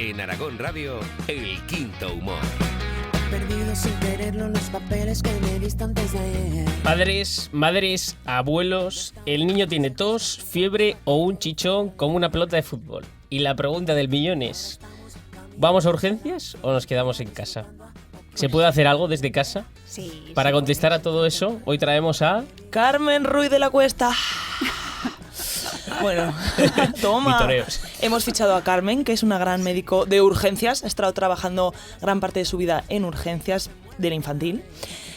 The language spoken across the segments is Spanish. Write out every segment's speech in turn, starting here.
En Aragón Radio, El Quinto Humor. Perdido sin quererlo los papeles que me diste antes de ayer. Padres, madres, abuelos, el niño tiene tos, fiebre o un chichón como una pelota de fútbol. Y la pregunta del millón es, ¿vamos a urgencias o nos quedamos en casa? ¿Se puede hacer algo desde casa? Sí. Para contestar a todo eso, hoy traemos a... Carmen Ruiz de la Cuesta. Bueno, toma. Vitoreos. Hemos fichado a Carmen, que es una gran médico de urgencias. Ha estado trabajando gran parte de su vida en urgencias de la infantil.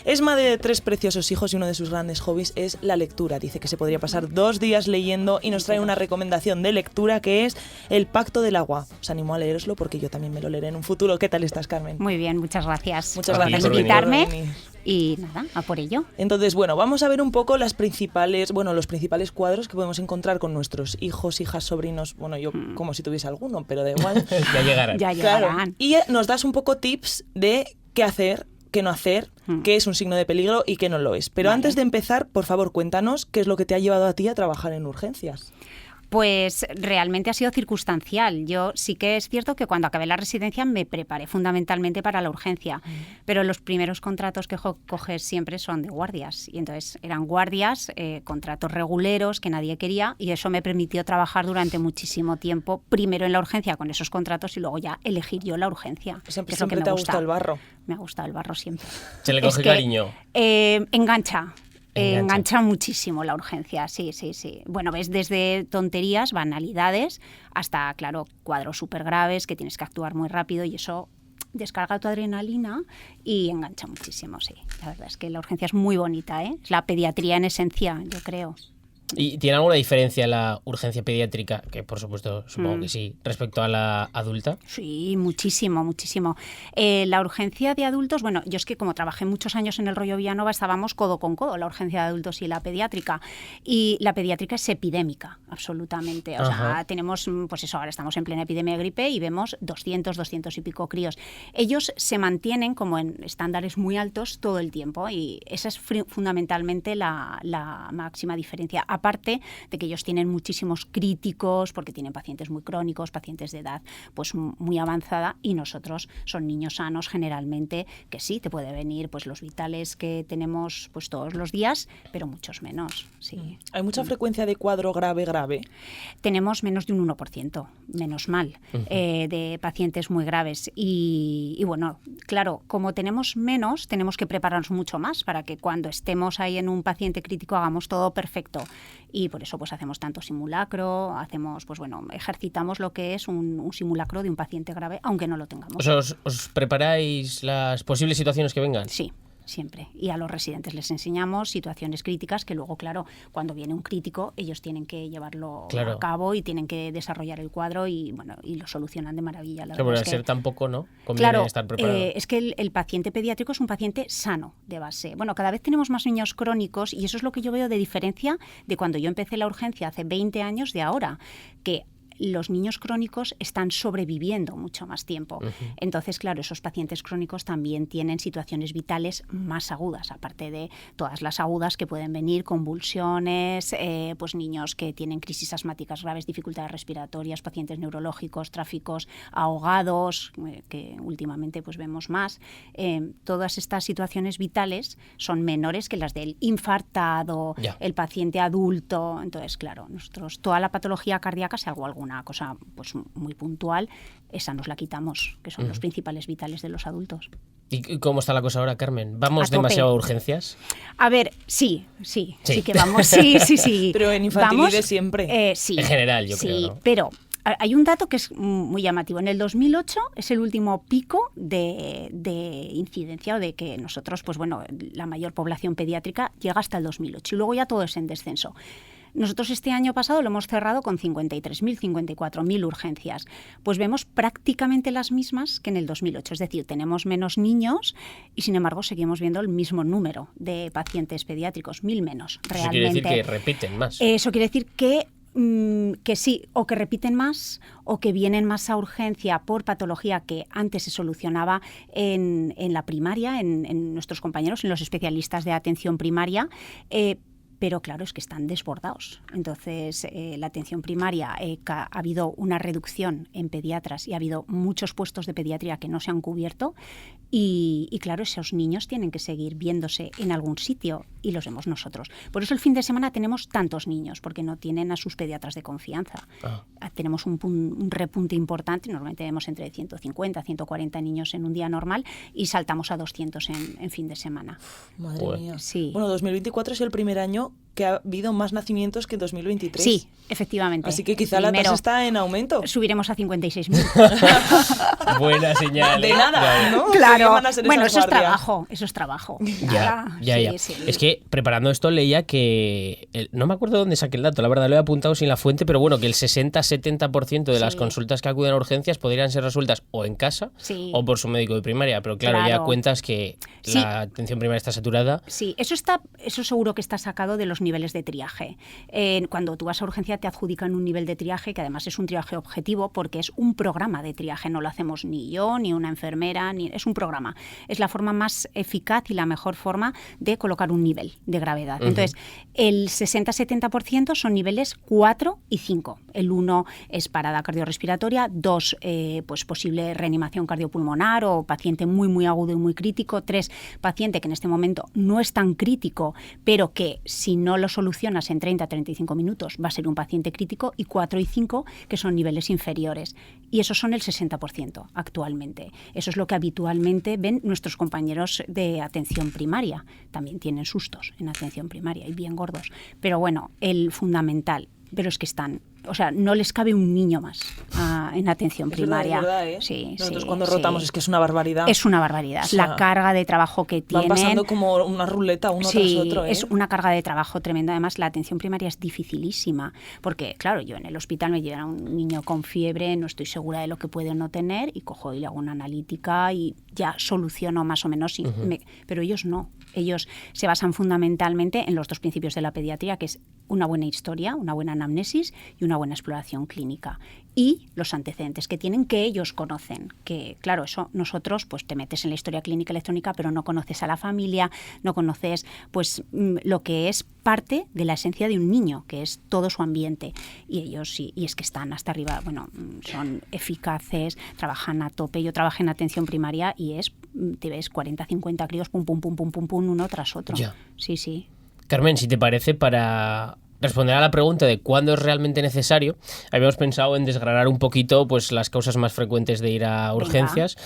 Es madre de 3 preciosos hijos y uno de sus grandes hobbies es la lectura. Dice que se podría pasar 2 días leyendo y nos trae una recomendación de lectura que es El Pacto del Agua. Os animo a leeroslo porque yo también me lo leeré en un futuro. ¿Qué tal estás, Carmen? Muy bien, muchas gracias. Muchas gracias por por invitarme. venir. Y nada, a por ello. Entonces, bueno, vamos a ver un poco los principales cuadros que podemos encontrar con nuestros hijos, hijas, sobrinos. Bueno, yo como si tuviese alguno, pero da igual. Ya llegarán. Ya Claro. llegarán. Y nos das un poco tips de qué hacer, qué no hacer, qué es un signo de peligro y qué no lo es. Pero Vale. antes de empezar, por favor, cuéntanos qué es lo que te ha llevado a ti a trabajar en urgencias. Pues realmente ha sido circunstancial. Yo sí que es cierto que cuando acabé la residencia me preparé fundamentalmente para la urgencia, pero los primeros contratos que coges siempre son de guardias. Y entonces eran guardias, contratos reguleros que nadie quería, y eso me permitió trabajar durante muchísimo tiempo, primero en la urgencia con esos contratos y luego ya elegir yo la urgencia. Siempre, que es lo que siempre me te ha gusta. gustado el barro. Me ha gustado el barro siempre. Se le Es coge que, cariño. Engancha. Engancha. Engancha muchísimo la urgencia, sí. Bueno, ves desde tonterías, banalidades, hasta, claro, cuadros súper graves que tienes que actuar muy rápido y eso descarga tu adrenalina y engancha muchísimo, sí. La verdad es que la urgencia es muy bonita, ¿eh? Es la pediatría en esencia, yo creo. ¿Y tiene alguna diferencia la urgencia pediátrica, que por supuesto supongo que sí, respecto a la adulta? Sí, muchísimo. La urgencia de adultos, bueno, yo es que como trabajé muchos años en el rollo Villanova, estábamos codo con codo, la urgencia de adultos y la pediátrica. Y la pediátrica es epidémica, absolutamente. O sea, tenemos, pues eso, ahora estamos en plena epidemia de gripe y vemos 200 y pico críos. Ellos se mantienen como en estándares muy altos todo el tiempo y esa es fundamentalmente la máxima diferencia. Aparte de que ellos tienen muchísimos críticos porque tienen pacientes muy crónicos, pacientes de edad pues muy avanzada, y nosotros son niños sanos generalmente, que sí, te puede venir pues los vitales que tenemos pues todos los días, pero muchos menos, sí. ¿Hay mucha frecuencia de cuadro grave? Tenemos menos de un 1%, menos mal, de pacientes muy graves. Y bueno, claro, como tenemos menos, tenemos que prepararnos mucho más para que cuando estemos ahí en un paciente crítico hagamos todo perfecto. Y por eso pues hacemos tanto simulacro, ejercitamos lo que es un simulacro de un paciente grave, aunque no lo tengamos. O sea, ¿os preparáis las posibles situaciones que vengan? Sí. Siempre. Y a los residentes les enseñamos situaciones críticas que luego, claro, cuando viene un crítico, ellos tienen que llevarlo a cabo y tienen que desarrollar el cuadro y lo solucionan de maravilla. Pero al ser tan poco, ¿no? Conviene estar preparado. Es que el paciente pediátrico es un paciente sano de base. Bueno, cada vez tenemos más niños crónicos y eso es lo que yo veo de diferencia de cuando yo empecé la urgencia hace 20 años de ahora, que los niños crónicos están sobreviviendo mucho más tiempo. Entonces, claro, esos pacientes crónicos también tienen situaciones vitales más agudas, aparte de todas las agudas que pueden venir, convulsiones, pues niños que tienen crisis asmáticas graves, dificultades respiratorias, pacientes neurológicos, tráficos, ahogados, que últimamente pues vemos más. Todas estas situaciones vitales son menores que las del infartado, el paciente adulto. Entonces, claro, nosotros toda la patología cardíaca, si alguna cosa pues muy puntual, esa nos la quitamos, que son los principales vitales de los adultos. ¿Y cómo está la cosa ahora, Carmen? ¿Vamos demasiado a urgencias? A ver, sí que vamos, sí. Pero en infantil siempre. Sí. En general, yo creo, ¿no? Pero hay un dato que es muy llamativo. En el 2008 es el último pico de incidencia, o de que nosotros, pues bueno, la mayor población pediátrica llega hasta el 2008 y luego ya todo es en descenso. Nosotros este año pasado lo hemos cerrado con 53.000, 54.000 urgencias. Pues vemos prácticamente las mismas que en el 2008. Es decir, tenemos menos niños y, sin embargo, seguimos viendo el mismo número de pacientes pediátricos, 1.000 menos, realmente. Eso quiere decir que repiten más. Eso quiere decir que sí, o que repiten más o que vienen más a urgencia por patología que antes se solucionaba en la primaria, en nuestros compañeros, en los especialistas de atención primaria, pero claro, es que están desbordados. Entonces, la atención primaria, ha habido una reducción en pediatras y ha habido muchos puestos de pediatría que no se han cubierto y claro, esos niños tienen que seguir viéndose en algún sitio y los vemos nosotros. Por eso el fin de semana tenemos tantos niños, porque no tienen a sus pediatras de confianza. Tenemos un repunte importante, normalmente vemos entre 150 140 niños en un día normal y saltamos a 200 en fin de semana. Madre mía. Sí. Bueno, 2024 es el primer año que ha habido más nacimientos que 2023. Sí, efectivamente. Así que quizá la tasa está en aumento. Subiremos a 56.000. Buena señal. De nada, ¿no? Claro. Van a ser Bueno, esas eso es guardias. trabajo. Ya. Sí. Es que preparando esto leía que, no me acuerdo dónde saqué el dato, la verdad lo he apuntado sin la fuente, pero bueno, que el 60-70% de las consultas que acuden a urgencias podrían ser resueltas o en casa o por su médico de primaria, pero claro, ya cuentas que la atención primaria está saturada. Sí, eso seguro que está sacado de los niveles de triaje. Cuando tú vas a urgencia te adjudican un nivel de triaje que además es un triaje objetivo porque es un programa de triaje, no lo hacemos ni yo, ni una enfermera, es un programa. Es la forma más eficaz y la mejor forma de colocar un nivel de gravedad. Entonces, el 60-70% son niveles 4 y 5. El 1 es parada cardiorrespiratoria, 2 pues posible reanimación cardiopulmonar o paciente muy muy agudo y muy crítico, 3 paciente que en este momento no es tan crítico, pero que si no lo solucionas en 30-35 minutos va a ser un paciente crítico, y 4 y 5 que son niveles inferiores. Y esos son el 60% actualmente. Eso es lo que habitualmente ven nuestros compañeros de atención primaria. También tienen sustos en atención primaria y bien gordos. Pero bueno, el fundamental, pero es que están... O sea, no les cabe un niño más en atención primaria. Verdad, ¿eh? Sí, nosotros cuando rotamos es que es una barbaridad. Es una barbaridad. O sea, la carga de trabajo que tienen... Van pasando como una ruleta uno tras otro. Es una carga de trabajo tremenda. Además, la atención primaria es dificilísima. Porque, claro, yo en el hospital me llevan a un niño con fiebre, no estoy segura de lo que puede o no tener, y cojo y le hago una analítica y ya soluciono más o menos. Pero ellos no. Ellos se basan fundamentalmente en los dos principios de la pediatría, que es una buena historia, una buena anamnesis y una buena exploración clínica. Y los antecedentes que tienen, que ellos conocen. Que, claro, eso nosotros pues te metes en la historia clínica electrónica, pero no conoces a la familia, no conoces pues lo que es parte de la esencia de un niño, que es todo su ambiente. Y ellos sí, y es que están hasta arriba, bueno, son eficaces, trabajan a tope. Yo trabajé en atención primaria y te ves 40, 50 críos, pum, pum, pum, pum, pum, pum, uno tras otro. Ya. Sí. Carmen, si te parece, para responder a la pregunta de cuándo es realmente necesario, habíamos pensado en desgranar un poquito pues las causas más frecuentes de ir a urgencias.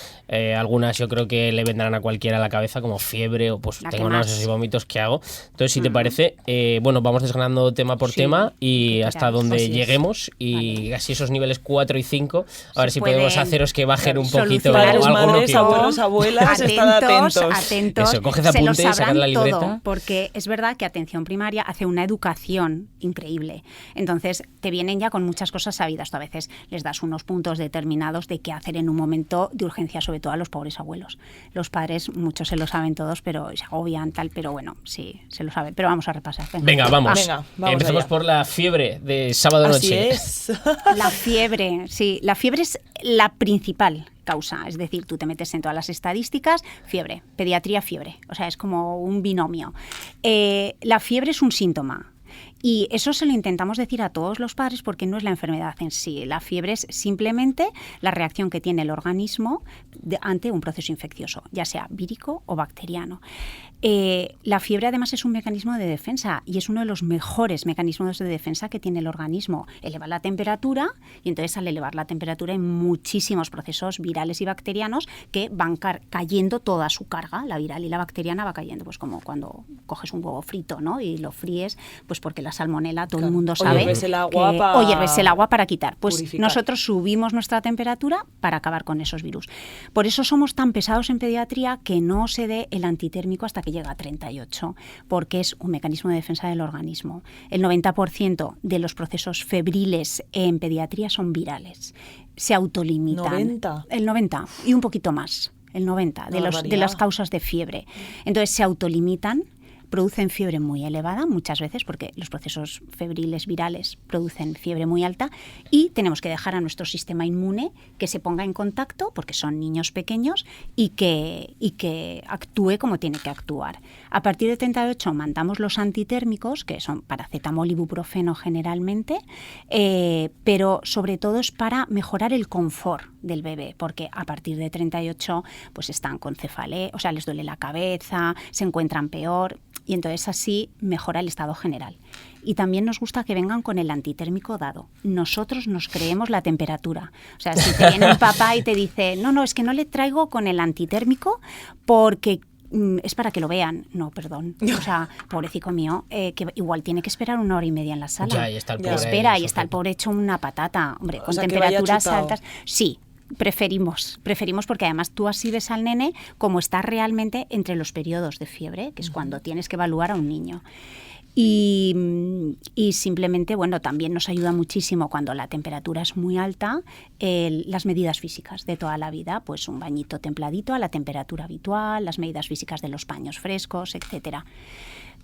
Algunas yo creo que le vendrán a cualquiera a la cabeza, como fiebre o pues tengo náuseas y vómitos, ¿qué hago? Entonces, si te parece, bueno, vamos desgranando tema por tema y hasta donde lleguemos, y así esos niveles 4 y 5, a ver si podemos haceros que bajen un poquito. Padres, madres, abuelos, abuelas, estad atentos. Atentos. Eso, coged apunte y sacad la libreta. Todo, porque es verdad que atención primaria hace una educación increíble. Entonces, te vienen ya con muchas cosas sabidas. Tú a veces les das unos puntos determinados de qué hacer en un momento de urgencia, sobre todo a los pobres abuelos. Los padres, muchos se lo saben todos, pero se agobian tal, pero bueno, sí, se lo saben. Pero vamos a repasar. Venga, vamos. Empezamos allá por la fiebre de sábado noche. Así es. La fiebre, sí. La fiebre es la principal causa, es decir, tú te metes en todas las estadísticas, fiebre, pediatría, fiebre. O sea, es como un binomio. La fiebre es un síntoma. Y eso se lo intentamos decir a todos los padres porque no es la enfermedad en sí. La fiebre es simplemente la reacción que tiene el organismo ante un proceso infeccioso, ya sea vírico o bacteriano. La fiebre además es un mecanismo de defensa y es uno de los mejores mecanismos de defensa que tiene el organismo. Eleva la temperatura y entonces al elevar la temperatura hay muchísimos procesos virales y bacterianos que van cayendo toda su carga. La viral y la bacteriana va cayendo, pues como cuando coges un huevo frito, ¿no? Y lo fríes, pues porque la salmonela todo el mundo sabe. O hierves el agua para quitar. Pues purificar. Nosotros subimos nuestra temperatura para acabar con esos virus. Por eso somos tan pesados en pediatría que no se dé el antitérmico hasta que llega a 38, porque es un mecanismo de defensa del organismo. El 90% de los procesos febriles en pediatría son virales. Se autolimitan. ¿90? El 90 y un poquito más. El 90 de las causas de fiebre. Entonces se autolimitan producen fiebre muy elevada muchas veces porque los procesos febriles virales producen fiebre muy alta y tenemos que dejar a nuestro sistema inmune que se ponga en contacto porque son niños pequeños y que actúe como tiene que actuar. A partir de 38 mandamos los antitérmicos, que son paracetamol, ibuprofeno generalmente, pero sobre todo es para mejorar el confort del bebé, porque a partir de 38 pues están con cefalea, o sea, les duele la cabeza, se encuentran peor y entonces así mejora el estado general. Y también nos gusta que vengan con el antitérmico dado. Nosotros nos creemos la temperatura. O sea, si te viene un papá y te dice, no, es que no le traigo con el antitérmico porque es para que lo vean. No, perdón. O sea, pobrecito mío, que igual tiene que esperar 1 hora y media en la sala. Ya, y está el pobre espera, ahí, y está el pobre hecho una patata. Hombre, con sea, que vaya temperaturas chutado. altas. Sí. Preferimos porque además tú así ves al nene como está realmente entre los periodos de fiebre, que es cuando tienes que evaluar a un niño. Y simplemente, bueno, también nos ayuda muchísimo cuando la temperatura es muy alta, las medidas físicas de toda la vida, pues un bañito templadito a la temperatura habitual, las medidas físicas de los paños frescos, etcétera.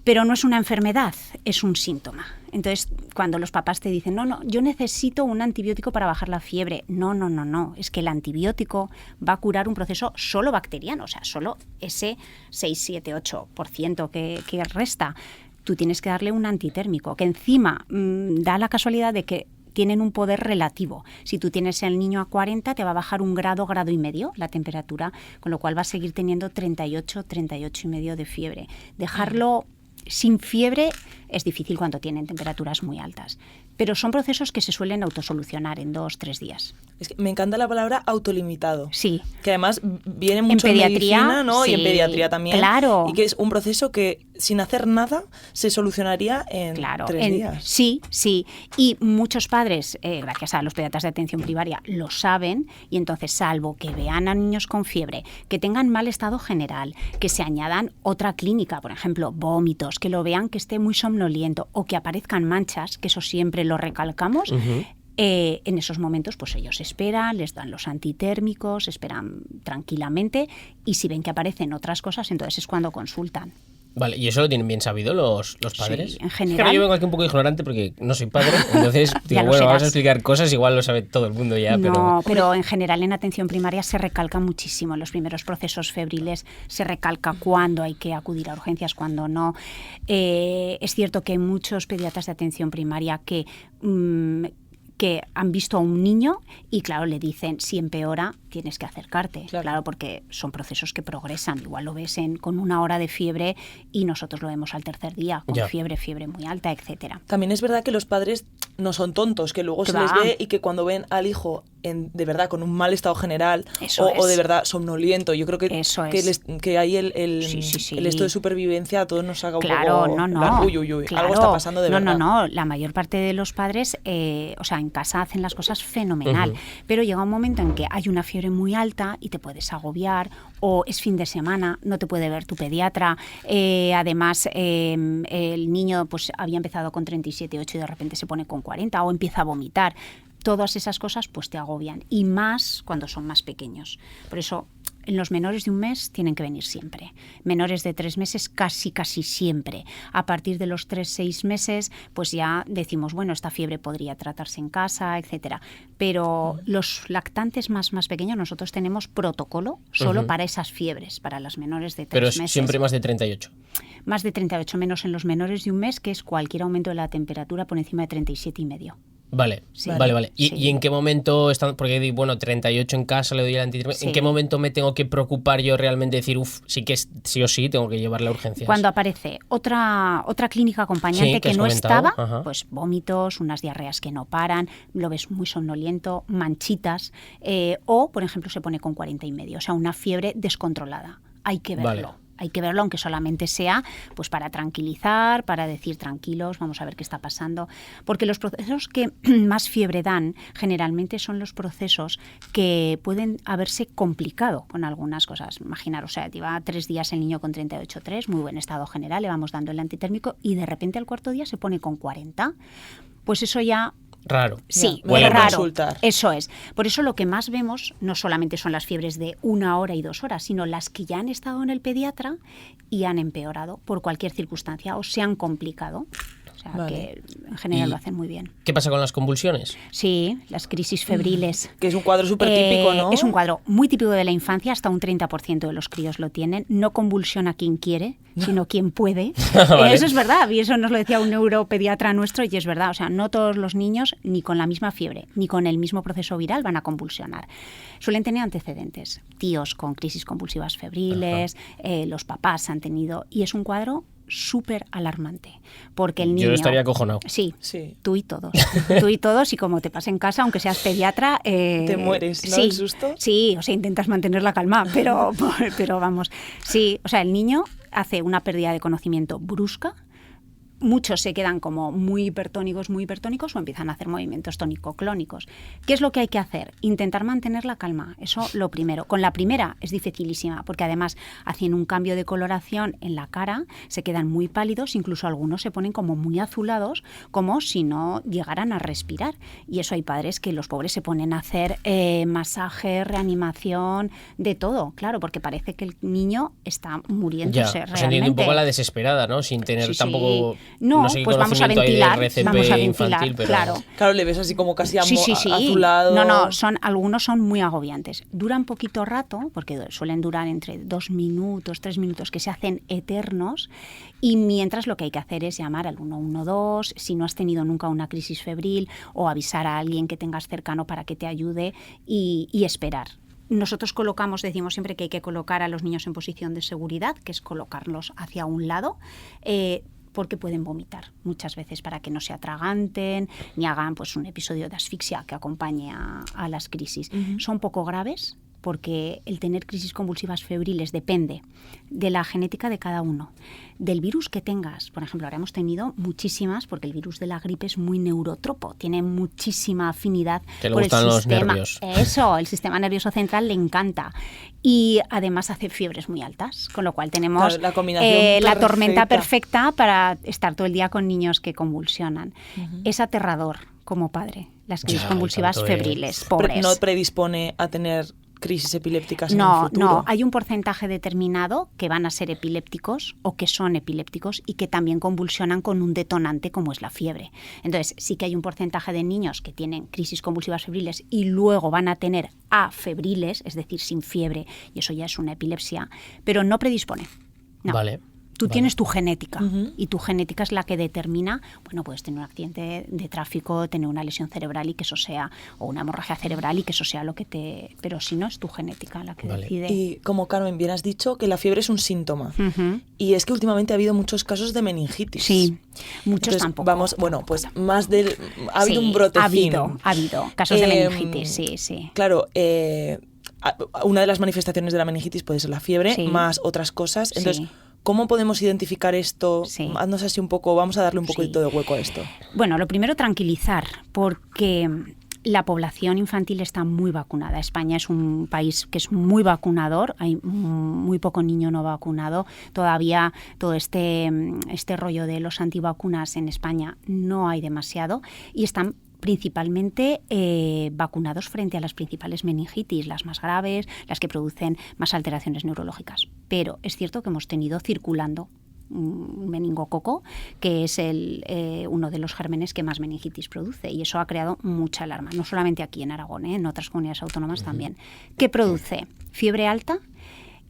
Pero no es una enfermedad, es un síntoma. Entonces, cuando los papás te dicen, no, yo necesito un antibiótico para bajar la fiebre. No. Es que el antibiótico va a curar un proceso solo bacteriano, o sea, solo ese 6, 7, 8% que resta. Tú tienes que darle un antitérmico, que encima da la casualidad de que tienen un poder relativo. Si tú tienes el niño a 40, te va a bajar 1 grado, 1,5 grados la temperatura, con lo cual va a seguir teniendo 38, 38,5 de fiebre. Dejarlo sin fiebre es difícil cuando tienen temperaturas muy altas, pero son procesos que se suelen autosolucionar en 2-3 días. Es que me encanta la palabra autolimitado. Sí. Que además viene mucho en pediatría, medicina, ¿no? sí, Y en pediatría también. Claro. Y que es un proceso que sin hacer nada se solucionaría en 3 días. Sí. Y muchos padres, gracias a los pediatras de atención primaria, lo saben y entonces, salvo que vean a niños con fiebre, que tengan mal estado general, que se añadan otra clínica, por ejemplo, vómitos, que lo vean que esté muy somnoliento o que aparezcan manchas, que eso siempre lo recalcamos, en esos momentos pues ellos esperan, les dan los antitérmicos, esperan tranquilamente y si ven que aparecen otras cosas, entonces es cuando consultan. Vale, ¿y eso lo tienen bien sabido los padres? Sí, en Es que general. ahora yo vengo aquí un poco ignorante porque no soy padre, entonces digo, lo bueno, vamos serás. a explicar cosas, igual lo sabe todo el mundo ya, No, pero en general en atención primaria se recalca muchísimo. En los primeros procesos febriles se recalca cuándo hay que acudir a urgencias, cuándo no. Es cierto que hay muchos pediatras de atención primaria que han visto a un niño y claro, le dicen, si empeora tienes que acercarte, claro, porque son procesos que progresan, igual lo ves con 1 hora de fiebre y nosotros lo vemos al 3er día, con fiebre muy alta, etcétera. También es verdad que los padres no son tontos, que luego se les ve y que cuando ven al hijo de verdad con un mal estado general o de verdad somnoliento, yo creo que ahí el esto de supervivencia a todos nos haga un poco... Uy, claro, algo está pasando de verdad. No, la mayor parte de los padres, o sea, en casa hacen las cosas fenomenal, pero llega un momento en que hay una fiebre muy alta y te puedes agobiar, o es fin de semana, no te puede ver tu pediatra, además el niño pues había empezado con 37,8 y de repente se pone con 40 o empieza a vomitar. Todas esas cosas pues te agobian y más cuando son más pequeños. Por eso en los menores de 1 mes tienen que venir siempre. Menores de 3 meses casi siempre. A partir de los 3-6 meses pues ya decimos, bueno, esta fiebre podría tratarse en casa, etcétera. Pero los lactantes más pequeños nosotros tenemos protocolo solo para esas fiebres, para las menores de 3 meses. Pero siempre más de 38. Más de 38, menos en los menores de 1 mes, que es cualquier aumento de la temperatura por encima de 37,5. Vale, Sí. Vale. Sí. ¿Y en qué momento están? Porque bueno, 38 en casa, le doy el antitérmico. Sí. ¿En qué momento me tengo que preocupar yo realmente? Decir, sí que sí o sí tengo que llevarle a urgencias. Cuando aparece otra clínica acompañante Sí, que que has no comentado. estaba, Ajá. pues vómitos, unas diarreas que no paran, lo ves muy somnoliento, manchitas, o por ejemplo se pone con 40,5, o sea, una fiebre descontrolada. Hay que verlo. Vale. Hay que verlo, aunque solamente sea pues para tranquilizar, para decir tranquilos, vamos a ver qué está pasando. Porque los procesos que más fiebre dan generalmente son los procesos que pueden haberse complicado con algunas cosas. Imaginaros, o sea, lleva 3 días el niño con 38,3, muy buen estado general, le vamos dando el antitérmico y de repente al 4.º día se pone con 40. Pues eso ya Raro. Sí, Ya, mejor raro. consultar. Eso es. Por eso lo que más vemos no solamente son las fiebres de 1 hora y 2 horas, sino las que ya han estado en el pediatra y han empeorado por cualquier circunstancia o se han complicado. O sea, Vale. que en general ¿Y lo hacen muy bien. qué pasa con las convulsiones? Sí, las crisis febriles. Que es un cuadro súper típico, ¿no? Es un cuadro muy típico de la infancia, hasta un 30% de los críos lo tienen. No convulsiona quien quiere, sino quien puede. Vale. Eso es verdad, y eso nos lo decía un neuropediatra nuestro, y es verdad. O sea, no todos los niños, ni con la misma fiebre, ni con el mismo proceso viral, van a convulsionar. Suelen tener antecedentes. Tíos con crisis convulsivas febriles, los papás han tenido, y es un cuadro súper alarmante, porque el niño... Yo estaría acojonado. Sí, Sí. tú y todos. Tú y todos, y como te pasa en casa, aunque seas pediatra... Te mueres, ¿no? Sí, ¿El susto? sí, o sea, intentas mantener la calma, pero vamos. Sí, o sea, el niño hace una pérdida de conocimiento brusca. Muchos se quedan como muy hipertónicos o empiezan a hacer movimientos tónico-clónicos. ¿Qué es lo que hay que hacer? Intentar mantener la calma, eso lo primero. Con la primera es dificilísima, porque además hacen un cambio de coloración en la cara, se quedan muy pálidos, incluso algunos se ponen como muy azulados, como si no llegaran a respirar. Y eso hay padres que los pobres se ponen a hacer masaje, reanimación, de todo, claro, porque parece que el niño está Ya, muriéndose o sea, realmente. entiendo un poco a la desesperada, ¿no? Sin tener Sí, sí. tampoco... No, sé qué pues vamos a conocimiento hay de ventilar, RCP vamos a ventilar, infantil, pero... claro. Claro, le ves así como casi Sí. azulado. No, algunos son muy agobiantes. Duran poquito rato, porque suelen durar entre 2 minutos, 3 minutos, que se hacen eternos, y mientras lo que hay que hacer es llamar al 112, si no has tenido nunca una crisis febril, o avisar a alguien que tengas cercano para que te ayude y esperar. Nosotros decimos siempre que hay que colocar a los niños en posición de seguridad, que es colocarlos hacia un lado, porque pueden vomitar muchas veces para que no se atraganten ni hagan pues un episodio de asfixia que acompañe a las crisis. Son poco graves porque el tener crisis convulsivas febriles depende de la genética de cada uno, del virus que tengas. Por ejemplo, ahora hemos tenido muchísimas, porque el virus de la gripe es muy neurotropo, tiene muchísima afinidad Que le por gustan el los sistema. nervios. Eso, el sistema nervioso central le encanta. Y además hace fiebres muy altas, con lo cual tenemos Claro, la combinación la tormenta perfecta. perfecta para estar todo el día con niños que convulsionan. Es aterrador como padre, las crisis Ya, convulsivas y tanto es. febriles, pobres. No predispone a tener crisis epilépticas en el No, futuro. no, hay un porcentaje determinado que van a ser epilépticos o que son epilépticos y que también convulsionan con un detonante como es la fiebre. Entonces, sí que hay un porcentaje de niños que tienen crisis convulsivas febriles y luego van a tener afebriles, es decir, sin fiebre, y eso ya es una epilepsia, pero no predispone. No. Vale. Tú vale. tienes tu genética y tu genética es la que determina, bueno, puedes tener un accidente de tráfico, tener una lesión cerebral y que eso sea, o una hemorragia cerebral y que eso sea lo que te... Pero si no, es tu genética la que Vale. decide. Y como Carmen, bien has dicho que la fiebre es un síntoma. Ujú. Y es que últimamente ha habido muchos casos de meningitis. Sí, muchos Entonces, tampoco. Vamos, bueno, pues más del... Ha habido Sí, un brotecín. Ha habido casos de Eh, meningitis, sí. Claro, una de las manifestaciones de la meningitis puede ser la fiebre, Sí. más otras cosas. Entonces, Sí. ¿cómo podemos identificar esto? Sí. Haznos así un poco, vamos a darle un Sí. poquito de hueco a esto. Bueno, lo primero, tranquilizar, porque la población infantil está muy vacunada. España es un país que es muy vacunador, hay muy poco niño no vacunado. Todavía todo este rollo de los antivacunas en España no hay demasiado y están principalmente vacunados frente a las principales meningitis, las más graves, las que producen más alteraciones neurológicas. Pero es cierto que hemos tenido circulando un meningococo, que es uno de los gérmenes que más meningitis produce, y eso ha creado mucha alarma, no solamente aquí en Aragón, en otras comunidades autónomas también. ¿Qué produce? Fiebre alta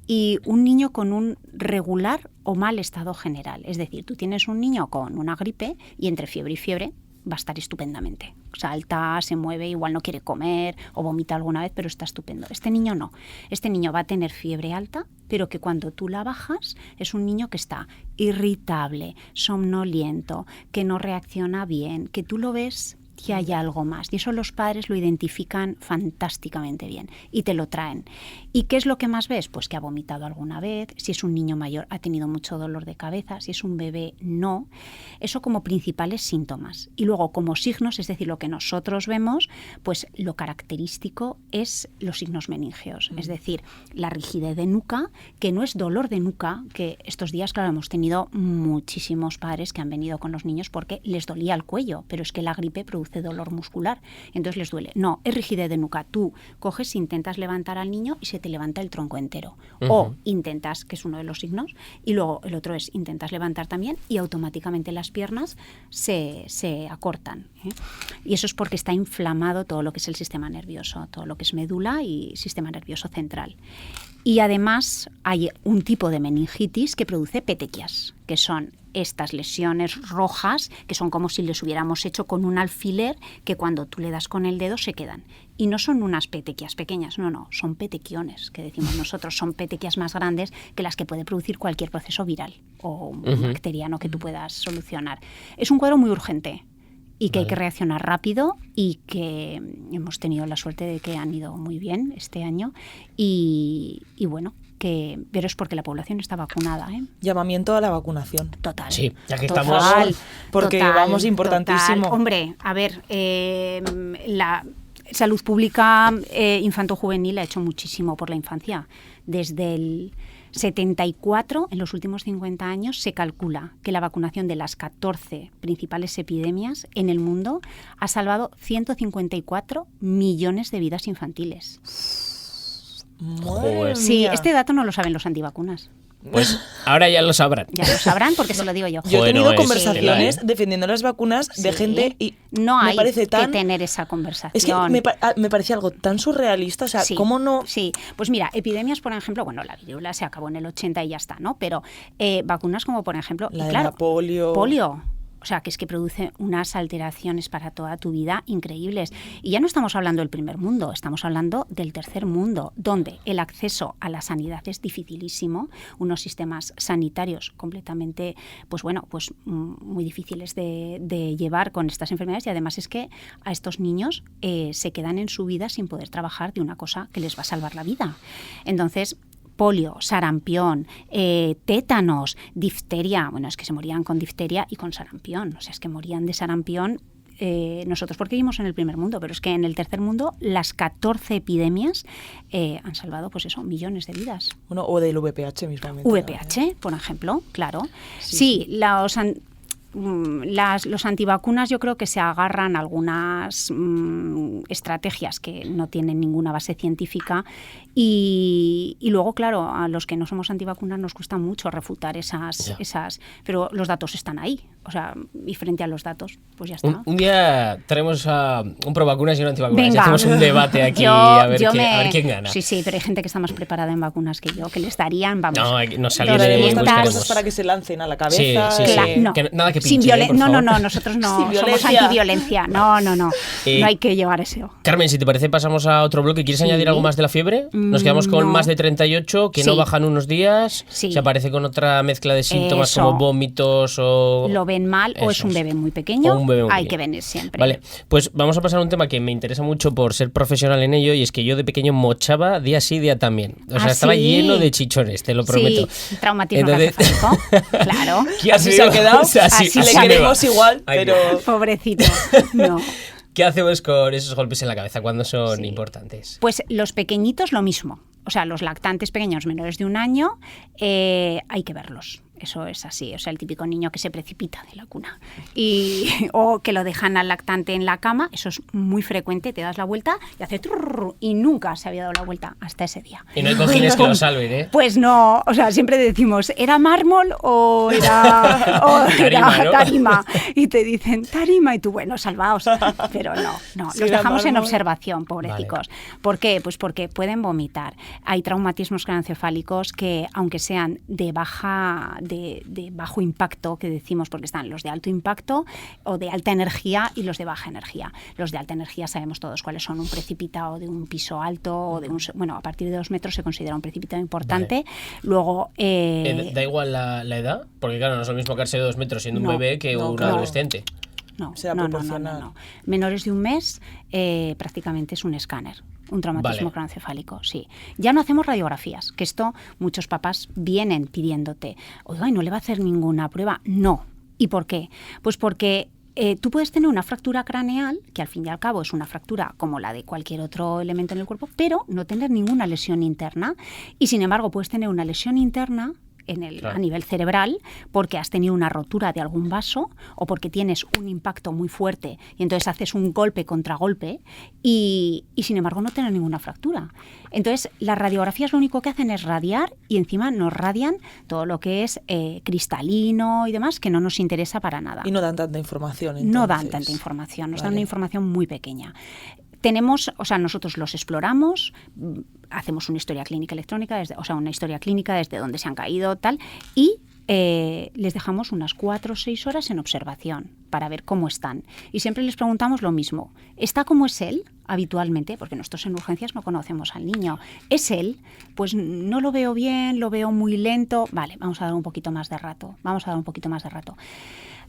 y un niño con un regular o mal estado general. Es decir, tú tienes un niño con una gripe y entre fiebre y fiebre va a estar estupendamente. Salta, se mueve, igual no quiere comer o vomita alguna vez, pero está estupendo. Este niño no. Este niño va a tener fiebre alta, pero que cuando tú la bajas es un niño que está irritable, somnoliento, que no reacciona bien, que tú lo ves que hay algo más. Y eso los padres lo identifican fantásticamente bien y te lo traen. ¿Y qué es lo que más ves? Pues que ha vomitado alguna vez, si es un niño mayor ha tenido mucho dolor de cabeza, si es un bebé no. Eso como principales síntomas. Y luego como signos, es decir, lo que nosotros vemos, pues lo característico es los signos meningeos. Es decir, la rigidez de nuca, que no es dolor de nuca, que estos días, claro, hemos tenido muchísimos padres que han venido con los niños porque les dolía el cuello, pero es que la gripe produce produce dolor muscular. Entonces les duele. No, es rigidez de nuca. Tú coges, intentas levantar al niño y se te levanta el tronco entero. O intentas, que es uno de los signos, y luego el otro es intentas levantar también y automáticamente las piernas se acortan. Y eso es porque está inflamado todo lo que es el sistema nervioso, todo lo que es médula y sistema nervioso central. Y además hay un tipo de meningitis que produce petequias, que son estas lesiones rojas, que son como si les hubiéramos hecho con un alfiler, que cuando tú le das con el dedo se quedan. Y no son unas petequias pequeñas, no, son petequiones, que decimos nosotros, son petequias más grandes que las que puede producir cualquier proceso viral o bacteriano que tú puedas solucionar. Es un cuadro muy urgente y que hay que reaccionar rápido, y que hemos tenido la suerte de que han ido muy bien este año y bueno, pero es porque la población está vacunada. Llamamiento a la vacunación. Total. Sí, ya que total, estamos... Porque vamos, importantísimo. Total. Hombre, a ver, la salud pública infanto-juvenil ha hecho muchísimo por la infancia. Desde el 74, en los últimos 50 años, se calcula que la vacunación de las 14 principales epidemias en el mundo ha salvado 154 millones de vidas infantiles. Madre Sí, mía. este dato no lo saben los antivacunas. Pues ahora ya lo sabrán. Ya lo sabrán porque se lo digo yo. Yo he Joder, tenido no es conversaciones tela, defendiendo las vacunas de Sí. gente y no me hay parece tan... que tener esa conversación. Es que me parecía algo tan surrealista, o sea, Sí, ¿cómo no...? Sí, pues mira, epidemias, por ejemplo, bueno, la viruela se acabó en el 80 y ya está, ¿no? Pero vacunas como, por ejemplo... La y de claro, la polio. Polio. O sea, que es que produce unas alteraciones para toda tu vida increíbles. Y ya no estamos hablando del primer mundo, estamos hablando del tercer mundo, donde el acceso a la sanidad es dificilísimo, unos sistemas sanitarios completamente, pues bueno, pues muy difíciles de llevar con estas enfermedades, y además es que a estos niños se quedan en su vida sin poder trabajar de una cosa que les va a salvar la vida. Entonces, polio, sarampión, tétanos, difteria. Bueno, es que se morían con difteria y con sarampión. O sea, es que morían de sarampión nosotros porque vivimos en el primer mundo, pero es que en el tercer mundo las 14 epidemias han salvado, pues eso, millones de vidas. Bueno, o del VPH mismamente. VPH, por ejemplo, claro. Sí, los antivacunas yo creo que se agarran a algunas estrategias que no tienen ninguna base científica, y luego, claro, a los que no somos antivacunas nos cuesta mucho refutar esas, pero los datos están ahí, o sea, y frente a los datos, pues ya está. Un día traemos a un provacunas y un antivacunas y Venga. hacemos un debate aquí Yo a ver me- quién gana. Sí, pero hay gente que está más preparada en vacunas que yo, que les darían, vamos. No, nos Pero salió haremos de... tantas buscaremos. cosas para que se lancen a la Sí, cabeza. sí, Claro, sí. no. Que nada que Sin pinche, por no, favor. nosotros no Sin somos violencia. antiviolencia. No hay que llevar eso. Carmen, si te parece, pasamos a otro bloque. ¿Quieres añadir algo más de la fiebre? Nos quedamos con no. más de 38, que no Sí. bajan unos días, Sí. se aparece con otra mezcla de síntomas Eso. como vómitos o... Lo ven mal o es Eso un es. bebé muy pequeño, O un bebé muy hay pequeño. que venir siempre. Vale, pues vamos a pasar a un tema que me interesa mucho por ser profesional en ello, y es que yo de pequeño mochaba día sí, día también. O sea, ¿Ah, estaba sí? lleno de chichones, te lo prometo. Sí, traumatismo Entonces- encefálico, claro. ¿Qué Así se ha quedado, O sea, así así le me va. queremos igual, Ay, pero... Pobrecito, no. ¿Qué hacemos con esos golpes en la cabeza cuando son Sí. importantes? Pues los pequeñitos lo mismo. O sea, los lactantes pequeños menores de un año hay que verlos. Eso es así. O sea, el típico niño que se precipita de la cuna o que lo dejan al lactante en la cama, eso es muy frecuente. Te das la vuelta y hace trrr, y nunca se había dado la vuelta hasta ese día. Y no hay cojines que lo salven, ¿eh? Pues no, o sea, siempre decimos, ¿era mármol o era Tarima, ¿no? tarima? Y te dicen, tarima, y tú, bueno, salvaos. Pero no, Sí, los era dejamos en mármol. observación, pobrecicos. ¿Por qué? Pues porque pueden vomitar. Hay traumatismos craneoencefálicos que, aunque sean de bajo impacto, que decimos, porque están los de alto impacto o de alta energía y los de baja energía. Los de alta energía sabemos todos cuáles son: un precipitado de un piso alto o de bueno, a partir de 2 metros se considera un precipitado importante. Vale. Luego ¿Da igual la edad? Porque claro, no es lo mismo caerse de 2 metros siendo un No, bebé que no, un claro. adolescente. Será proporcional. Menores de un mes prácticamente es un escáner, un traumatismo Vale. craneoencefálico, sí. Ya no hacemos radiografías, que esto muchos papás vienen pidiéndote, oiga, ¿y no le va a hacer ninguna prueba? No. ¿Y por qué? Pues porque tú puedes tener una fractura craneal, que al fin y al cabo es una fractura como la de cualquier otro elemento en el cuerpo, pero no tener ninguna lesión interna. Y sin embargo puedes tener una lesión interna Claro. a nivel cerebral porque has tenido una rotura de algún vaso o porque tienes un impacto muy fuerte y entonces haces un golpe contra golpe y sin embargo no tienes ninguna fractura. Entonces las radiografías lo único que hacen es radiar y encima nos radian todo lo que es cristalino y demás que no nos interesa para nada. Y no dan tanta información, entonces. No dan tanta información, nos dan Vale. una información muy pequeña. Nosotros los exploramos, hacemos una historia clínica electrónica, una historia clínica desde donde se han caído, tal, y les dejamos unas 4 o 6 horas en observación para ver cómo están. Y siempre les preguntamos lo mismo. ¿Está como es él habitualmente? Porque nosotros en urgencias no conocemos al niño. ¿Es él? Pues no lo veo bien, lo veo muy lento. Vale, vamos a dar un poquito más de rato.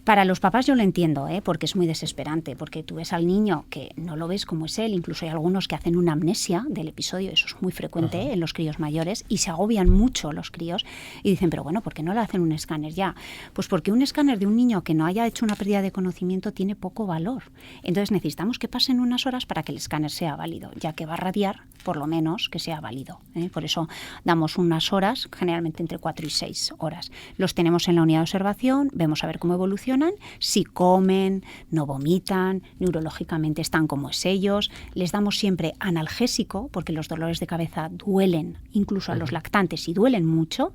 Para los papás yo lo entiendo, porque es muy desesperante, porque tú ves al niño que no lo ves como es él, incluso hay algunos que hacen una amnesia del episodio, eso es muy frecuente en los críos mayores, y se agobian mucho los críos y dicen, pero bueno, ¿por qué no le hacen un escáner ya? Pues porque un escáner de un niño que no haya hecho una pérdida de conocimiento tiene poco valor. Entonces necesitamos que pasen unas horas para que el escáner sea válido, ya que va a radiar, por lo menos, que sea válido. Por eso damos unas horas, generalmente entre 4 y 6 horas. Los tenemos en la unidad de observación, vemos a ver cómo evolucionan, si comen, no vomitan, neurológicamente están como es ellos. Les damos siempre analgésico, porque los dolores de cabeza duelen, incluso a los lactantes, y duelen mucho.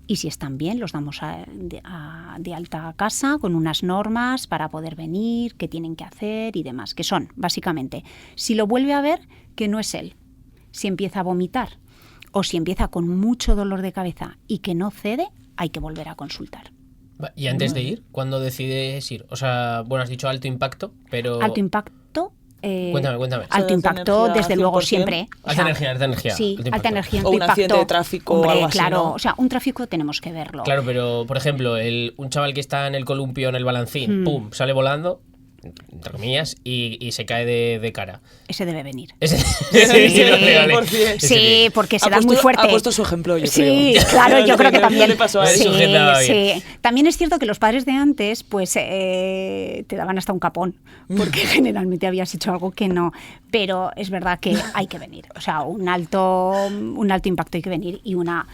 Y si están bien, los damos de alta a casa con unas normas para poder venir, qué tienen que hacer y demás, que son, básicamente, si lo vuelve a ver, que no es él. Si empieza a vomitar o si empieza con mucho dolor de cabeza y que no cede, hay que volver a consultar. Y antes de ir, ¿cuándo decides ir? O sea, bueno, has dicho alto impacto, pero... Alto impacto. Cuéntame. Alto impacto, energía desde luego, 100%. siempre. Alta energía. Sí, alta energía, O un accidente de tráfico o Hombre, algo así, claro, ¿no? o sea, un tráfico tenemos que verlo. Claro, pero, por ejemplo, un chaval que está en el columpio, en el balancín, pum, sale volando, entre comillas, y se cae de cara. Ese debe venir. Ese- Sí, vale. 100%. Sí, porque se Ha da muy puesto- fuerte. ha puesto su ejemplo, yo Sí, creo. claro, yo creo que No también. le pasó a él. Sí, Sujetaba bien. sí. También es cierto que los padres de antes, pues, te daban hasta un capón, porque generalmente habías hecho algo que no. Pero es verdad que hay que venir. O sea, un alto impacto hay que venir y una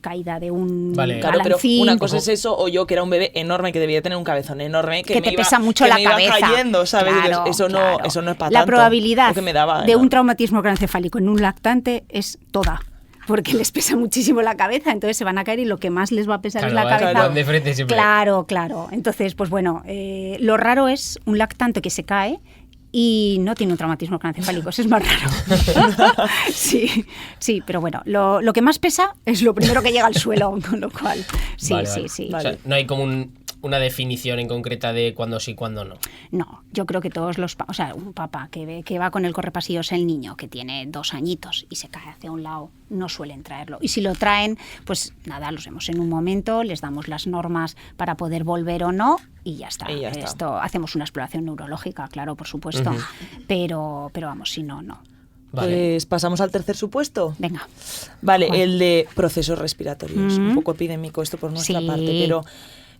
caída de un Vale. Claro, pero balancín. una cosa es eso, o yo que era un bebé enorme que debía tener un cabezón enorme que me te iba- pesa mucho que la me iba cabeza. cayendo, ¿sabes? Claro, Eso no claro. es para La tanto. probabilidad Lo que me daba, de ¿no? un traumatismo craneoencefálico en un lactante es toda. Porque les pesa muchísimo la cabeza, entonces se van a caer y lo que más les va a pesar Claro, es la cabeza. van de frente siempre. Claro. Entonces, pues bueno, lo raro es un lactante que se cae y no tiene un traumatismo craneoencefálico, eso es más raro. sí, pero bueno, lo que más pesa es lo primero que llega al suelo, con lo cual, sí. Vale. O sea, no hay como una definición en concreta de cuándo sí, cuándo no. No, yo creo que todos o sea, un papá que va con el correpasillos el niño que tiene 2 añitos y se cae hacia un lado, no suelen traerlo. Y si lo traen, pues nada, los vemos en un momento, les damos las normas para poder volver o no y ya está. Y ya está. Esto, hacemos una exploración neurológica, claro, por supuesto, pero vamos, si no, no. Vale. Pues pasamos al tercer supuesto. Venga. Vale, ¿Cuál? el de procesos respiratorios. Un Mm. poco epidémico esto por nuestra Sí. parte, pero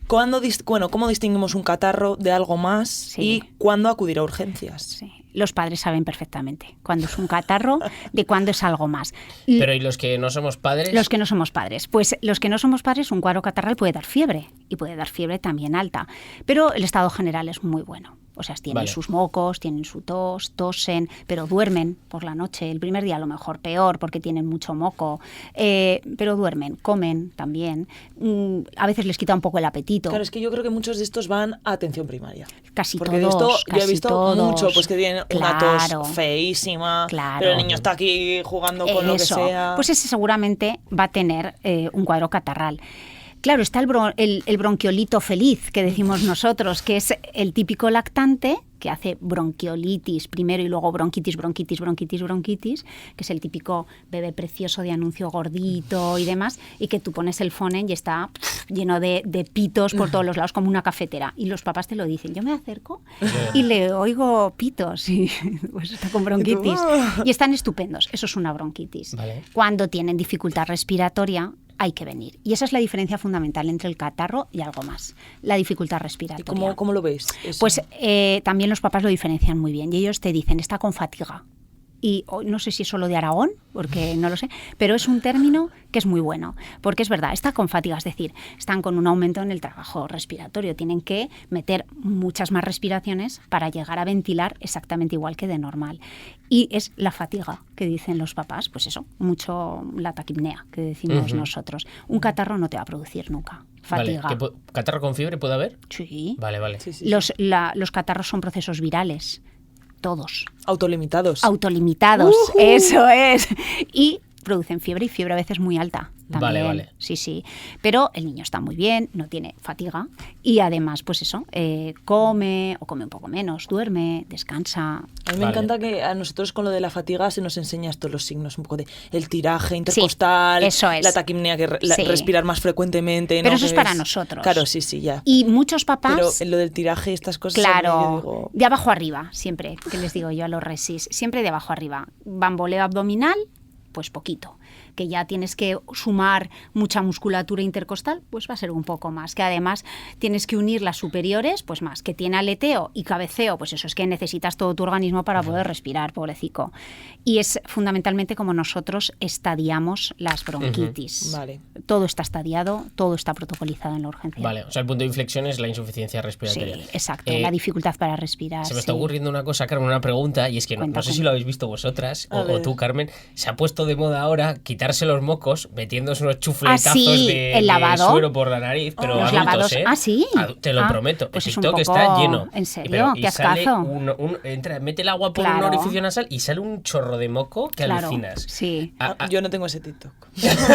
¿cómo distinguimos un catarro de algo más Sí. y cuándo acudir a urgencias? Sí. Los padres saben perfectamente cuándo es un catarro, de cuándo es algo más. Pero ¿y los que no somos padres? Los que no somos padres. Pues los que no somos padres, un cuadro catarral puede dar fiebre y puede dar fiebre también alta. Pero el estado general es muy bueno. O sea, tienen Vale. sus mocos, tienen su tos, tosen, pero duermen por la noche. El primer día a lo mejor peor porque tienen mucho moco, pero duermen, comen también. A veces les quita un poco el apetito. Claro, es que yo creo que muchos de estos van a atención primaria. Casi Porque todos, de esto yo he casi visto todos. mucho, pues que tienen una Claro. tos feísima, Claro. pero el niño está aquí jugando con lo que Eso. sea. Pues ese seguramente va a tener un cuadro catarral. Claro, está el bronquiolito feliz, que decimos nosotros, que es el típico lactante que hace bronquiolitis primero y luego bronquitis, que es el típico bebé precioso de anuncio gordito y demás, y que tú pones el Fonen y está lleno de pitos por todos los lados, como una cafetera. Y los papás te lo dicen. Yo me acerco y le oigo pitos y pues está con bronquitis. Y están estupendos. Eso es una bronquitis. Vale. Cuando tienen dificultad respiratoria, hay que venir. Y esa es la diferencia fundamental entre el catarro y algo más, la dificultad ¿Y respiratoria. cómo lo ves? Eso? Pues también los papás lo diferencian muy bien y ellos te dicen, está con fatiga. y no sé si es solo de Aragón, porque no lo sé, pero es un término que es muy bueno, porque es verdad, está con fatiga, es decir, están con un aumento en el trabajo respiratorio, tienen que meter muchas más respiraciones para llegar a ventilar exactamente igual que de normal. Y es la fatiga que dicen los papás, pues eso, mucho la taquipnea que decimos nosotros. Un catarro no te va a producir nunca. Fatiga. Vale. ¿Catarro con fiebre puede haber? Sí. Vale. Sí. Los catarros son procesos virales. Todos. Autolimitados. Eso es. Y producen fiebre, y fiebre a veces muy alta también. Vale. Sí. Pero el niño está muy bien, no tiene fatiga y además, pues eso, come o come un poco menos, duerme, descansa. A mí me encanta que a nosotros con lo de la fatiga se nos enseña estos los signos, un poco de el tiraje intercostal, eso es. la taquipnea, que respirar más frecuentemente. Pero ¿no? eso es para nosotros. Claro, sí, ya. Y muchos papás... Pero en lo del tiraje y estas cosas... Claro, digo... de abajo arriba, siempre, que les digo yo a los resis, siempre de abajo arriba. Bamboleo abdominal, pues poquito. Que ya tienes que sumar mucha musculatura intercostal, pues va a ser un poco más. Que además tienes que unir las superiores, pues más. Que tiene aleteo y cabeceo, pues eso es que necesitas todo tu organismo para poder respirar, pobrecico. Y es fundamentalmente como nosotros estadiamos las bronquitis. Vale. Todo está estadiado, todo está protocolizado en la urgencia. Vale, o sea, el punto de inflexión es la insuficiencia respiratoria. Sí, exacto, la dificultad para respirar. Se me está ocurriendo una cosa, Carmen, una pregunta, y es que no sé si lo habéis visto vosotras o tú, Carmen, se ha puesto de moda ahora quitarse los mocos metiéndose unos chufletazos ¿el lavado? de suero por la nariz, pero los adultos, lavados, ¿eh? Sí. Te lo prometo. Pues el es un TikTok poco... está lleno. ¿En serio? Y ¿Qué sale ascazo? mete el agua por un orificio nasal y sale un chorro de moco que alucinas. Sí. Yo no tengo ese TikTok.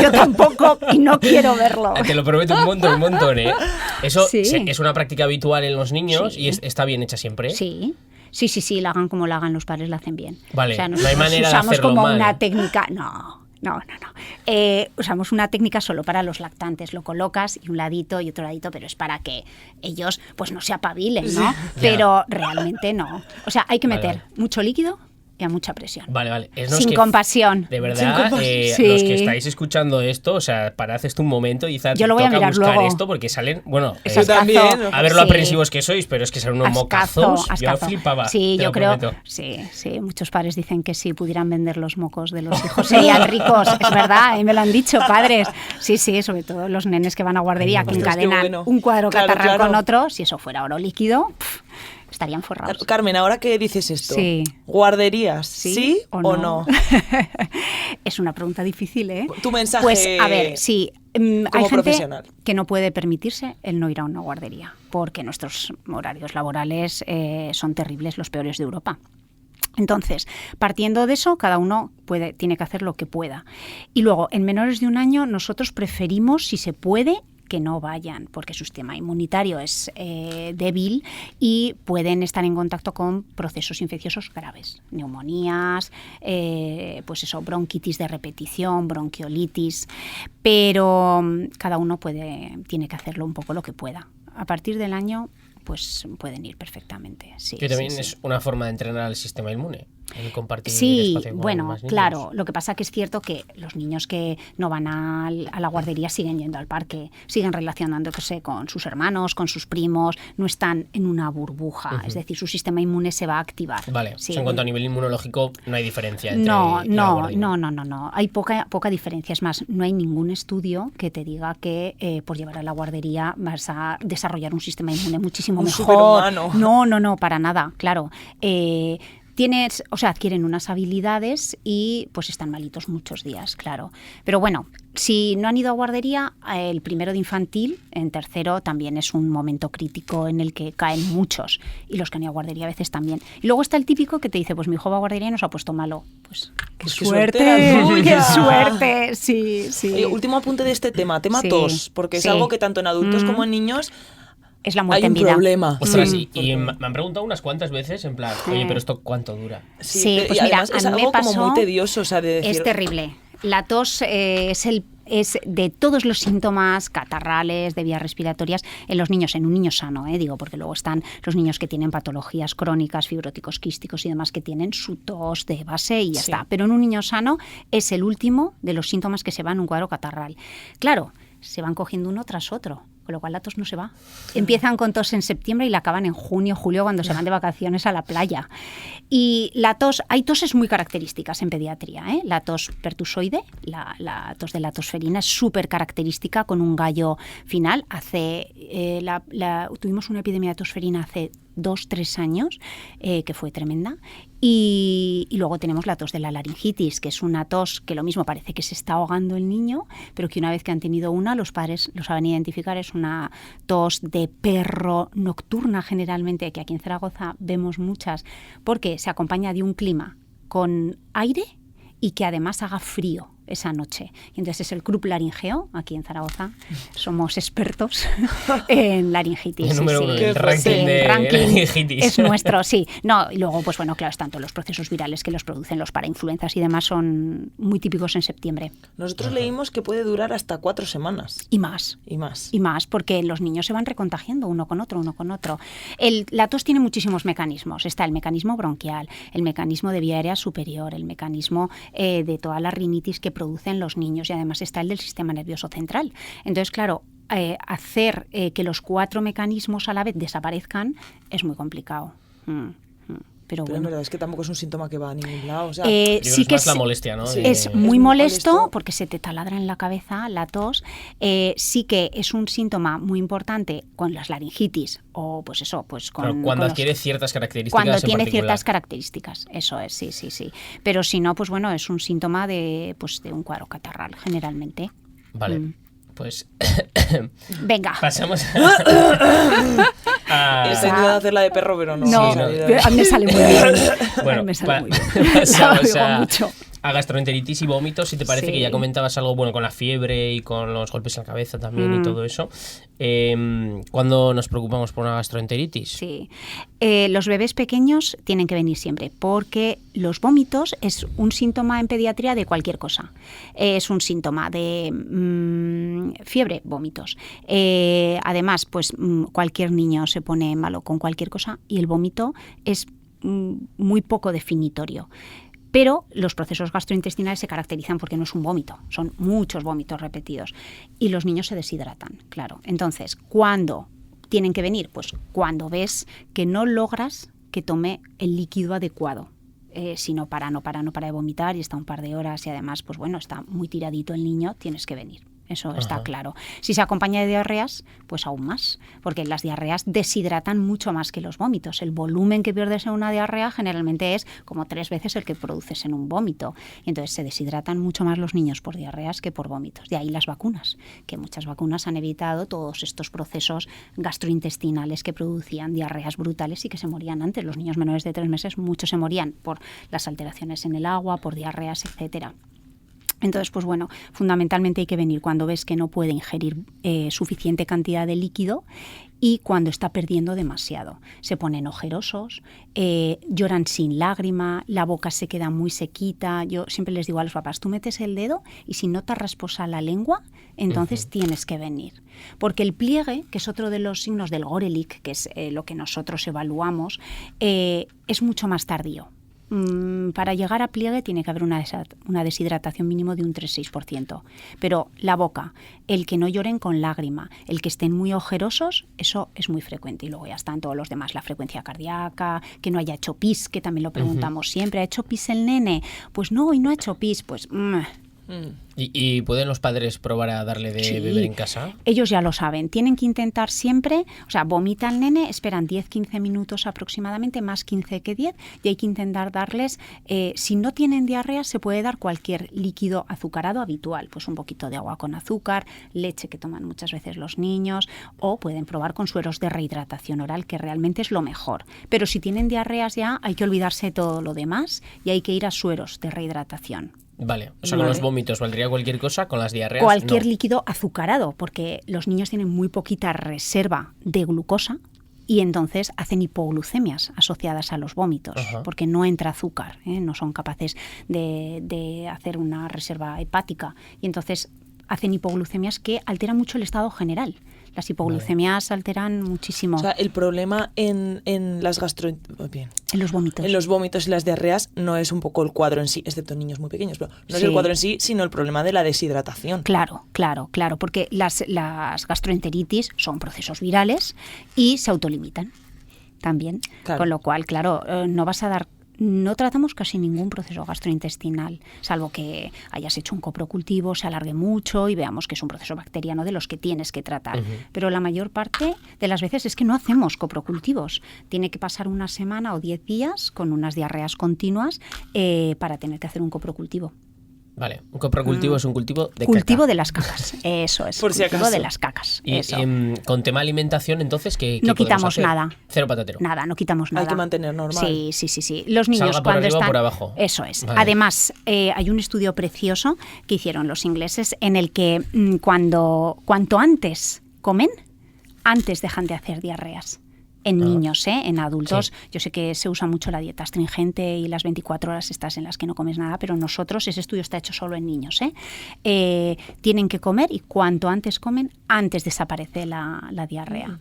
Yo tampoco y no quiero verlo. Te lo prometo un montón, ¿eh? Eso Sí. es una práctica habitual en los niños y está bien hecha siempre. Sí. Sí, la hagan como la hagan los padres, la hacen bien. Vale, o sea, no hay manera de usamos hacerlo como mal. una técnica... No. Usamos una técnica solo para los lactantes. Lo colocas y un ladito y otro ladito, pero es para que ellos pues no se apabilen, ¿no? Sí. Pero realmente no. O sea, hay que meter Vale. mucho líquido y a mucha presión. Vale. Sin compasión. De verdad, Sin compasión. los Sí. que estáis escuchando esto, o sea, parad esto un momento y dizad, Yo lo voy a toca mirar buscar luego. esto porque salen, bueno, Es Yo ascazo. también. a ver lo Sí. aprensivos que sois, pero es que salen unos mocazos. Yo Ascazo. flipaba. Sí, te yo lo creo. prometo. Sí, muchos padres dicen que si pudieran vender los mocos de los hijos serían ricos. Es verdad, me lo han dicho padres. Sí, sobre todo los nenes que van a guardería, que Ostras, qué encadenan bueno. un cuadro Claro, catarral claro. con otro. Si eso fuera oro líquido, estarían forrados. Carmen, ahora que dices esto, Sí. ¿guarderías sí o no? Es una pregunta difícil, ¿eh? Tu mensaje Pues, a ver, sí. Hay gente profesional. que no puede permitirse el no ir a una guardería, porque nuestros horarios laborales son terribles, los peores de Europa. Entonces, partiendo de eso, cada uno tiene que hacer lo que pueda. Y luego, en menores de 1 año, nosotros preferimos, si se puede, que no vayan, porque su sistema inmunitario es débil y pueden estar en contacto con procesos infecciosos graves, neumonías, pues eso, bronquitis de repetición, bronquiolitis, pero cada uno tiene que hacerlo un poco lo que pueda. A partir del año, pues pueden ir perfectamente. Sí, Que también sí. es una forma de entrenar al sistema inmune, el compartir Sí, espacio con bueno, más niños. claro. Lo que pasa que es cierto que los niños que no van a la guardería siguen yendo al parque, siguen relacionándose con sus hermanos, con sus primos, no están en una burbuja. Es decir, su sistema inmune se va a activar. Vale, Sí. o sea, en cuanto a nivel inmunológico no hay diferencia entre No. la guardería. No. Hay poca diferencia. Es más, no hay ningún estudio que te diga que por llevar a la guardería vas a desarrollar un sistema inmune muchísimo Un mejor. superhumano. No, para nada, claro. Adquieren unas habilidades y pues están malitos muchos días, claro. Pero bueno, si no han ido a guardería, el primero de infantil, en tercero, también es un momento crítico en el que caen muchos. Y los que han ido a guardería a veces también. Y luego está el típico que te dice, pues mi hijo va a guardería y nos ha puesto malo. Pues qué Pues qué suerte la tuya. ¡Qué suerte! Sí. Oye, último apunte de este tema Sí, tos, porque es sí. algo que tanto en adultos como en niños Es la muerte hay un en vida. problema. Ostras, y me han preguntado unas cuantas veces en plan, oye, pero ¿esto cuánto dura? Sí, y pues mira, además es a mí me algo pasó, como muy tedioso, o sea, de decir... Es terrible. La tos es de todos los síntomas catarrales, de vías respiratorias, en los niños, en un niño sano, digo, porque luego están los niños que tienen patologías crónicas, fibróticos quísticos y demás, que tienen su tos de base y ya Sí. está. Pero en un niño sano es el último de los síntomas que se van en un cuadro catarral. Claro, se van cogiendo uno tras otro. con lo cual la tos no se va. Empiezan con tos en septiembre y la acaban en junio, julio, cuando se van de vacaciones a la playa. Y la tos, hay toses muy características en pediatría, ¿eh? La tos pertusoide, la tos de la tosferina es súper característica con un gallo final. Tuvimos una epidemia de tosferina hace 2-3 años, que fue tremenda. Y luego tenemos la tos de la laringitis, que es una tos que lo mismo parece que se está ahogando el niño, pero que una vez que han tenido una, los padres lo saben identificar. Es una tos de perro nocturna generalmente, que aquí en Zaragoza vemos muchas, porque se acompaña de un clima con aire y que además haga frío esa noche. Y entonces es el croup laringeo. Aquí en Zaragoza somos expertos en laringitis. El número uno, el el ranking de laringitis. Es nuestro, sí. No, y luego, pues bueno, claro, están todos los procesos virales que los producen, los parainfluenzas y demás, son muy típicos en septiembre. Nosotros leímos que puede durar hasta 4 semanas. Y más. Y más. Y más, porque los niños se van recontagiando uno con otro. La tos tiene muchísimos mecanismos. Está el mecanismo bronquial, el mecanismo de vía aérea superior, el mecanismo de toda la rinitis que producen los niños, y además está el del sistema nervioso central. Entonces, claro, hacer que los 4 mecanismos a la vez desaparezcan es muy complicado. Pero en bueno. verdad es que tampoco es un síntoma que va a ningún lado. O sea, sí es que más la molestia, ¿no? Sí. Es muy molesto porque se te taladra en la cabeza la tos. Sí que es un síntoma muy importante con las laringitis o pues eso, pues con... Pero cuando con adquiere ciertas características Cuando en tiene particular. ciertas características, eso es, sí. Pero si no, pues bueno, es un síntoma de un cuadro catarral generalmente. Vale, pues... Venga. Pasamos he intentado hacer la de perro, pero no. No, Sí, no. a mí me sale muy bien. Bueno, me sale muy bien. pasamos Lo digo mucho. a gastroenteritis y vómitos, si te parece, Sí. que ya comentabas algo bueno con la fiebre y con los golpes en la cabeza también y todo eso. ¿Cuándo nos preocupamos por una gastroenteritis? Sí. Los bebés pequeños tienen que venir siempre porque los vómitos es un síntoma en pediatría de cualquier cosa. Es un síntoma de fiebre, vómitos. Además, pues cualquier niño se pone malo con cualquier cosa y el vómito es muy poco definitorio. Pero los procesos gastrointestinales se caracterizan porque no es un vómito, son muchos vómitos repetidos. Y los niños se deshidratan, claro. Entonces, ¿cuándo tienen que venir? Pues cuando ves que no logras que tome el líquido adecuado. Si no para de vomitar y está un par de horas y además, pues bueno, está muy tiradito el niño, tienes que venir. Eso está claro. Si se acompaña de diarreas, pues aún más, porque las diarreas deshidratan mucho más que los vómitos. El volumen que pierdes en una diarrea generalmente es como 3 veces el que produces en un vómito. Y entonces se deshidratan mucho más los niños por diarreas que por vómitos. De ahí las vacunas, que muchas vacunas han evitado todos estos procesos gastrointestinales que producían diarreas brutales y que se morían antes. Los niños menores de 3 meses, muchos se morían por las alteraciones en el agua, por diarreas, etcétera. Entonces, pues bueno, fundamentalmente hay que venir cuando ves que no puede ingerir suficiente cantidad de líquido y cuando está perdiendo demasiado. Se ponen ojerosos, lloran sin lágrima, la boca se queda muy sequita. Yo siempre les digo a los papás, tú metes el dedo y si no te rasposa la lengua, entonces tienes que venir. Porque el pliegue, que es otro de los signos del Gorelick, que es lo que nosotros evaluamos, es mucho más tardío. Para llegar a pliegue tiene que haber una deshidratación mínimo de un 3-6%. Pero la boca, el que no lloren con lágrima, el que estén muy ojerosos, eso es muy frecuente. Y luego ya están todos los demás, la frecuencia cardíaca, que no haya hecho pis, que también lo preguntamos siempre. ¿Ha hecho pis el nene? Pues no, y no ha hecho pis. Pues... ¿Y pueden los padres probar a darle de Sí. beber en casa? Ellos ya lo saben. Tienen que intentar siempre, o sea, vomita el nene, esperan 10-15 minutos aproximadamente, más 15 que 10, y hay que intentar darles, si no tienen diarrea, se puede dar cualquier líquido azucarado habitual, pues un poquito de agua con azúcar, leche que toman muchas veces los niños, o pueden probar con sueros de rehidratación oral, que realmente es lo mejor. Pero si tienen diarreas ya, hay que olvidarse de todo lo demás y hay que ir a sueros de rehidratación. Vale, o sea, con los vómitos valdría cualquier cosa, con las diarreas Cualquier no. líquido azucarado, porque los niños tienen muy poquita reserva de glucosa y entonces hacen hipoglucemias asociadas a los vómitos, porque no entra azúcar, no son capaces de hacer una reserva hepática y entonces hacen hipoglucemias que alteran mucho el estado general. Las hipoglucemias alteran muchísimo. O sea, el problema en las bien. En los vómitos. En los vómitos y las diarreas no es un poco el cuadro en sí, excepto en niños muy pequeños, pero no es Sí. el cuadro en sí, sino el problema de la deshidratación. Claro, porque las gastroenteritis son procesos virales y se autolimitan también. Claro. Con lo cual, claro, no tratamos casi ningún proceso gastrointestinal, salvo que hayas hecho un coprocultivo, se alargue mucho y veamos que es un proceso bacteriano de los que tienes que tratar. Pero la mayor parte de las veces es que no hacemos coprocultivos. Tiene que pasar una semana o 10 días con unas diarreas continuas para tener que hacer un coprocultivo. Vale, un coprocultivo es un cultivo de Cultivo caca. de las cacas, eso es. Por si cultivo acaso. de las cacas. Y Eso. con tema alimentación, entonces, ¿qué No podemos quitamos hacer? nada. Cero patatero. Nada, no quitamos nada. Hay que mantener normal. Sí. Los niños Salga por cuando arriba o están... por abajo. Eso es. Vale. Además, hay un estudio precioso que hicieron los ingleses en el que cuanto antes comen, antes dejan de hacer diarreas. En niños, en adultos. Sí. Yo sé que se usa mucho la dieta astringente y las 24 horas estas en las que no comes nada, pero nosotros, ese estudio está hecho solo en niños. Tienen que comer y cuanto antes comen, antes desaparece la diarrea.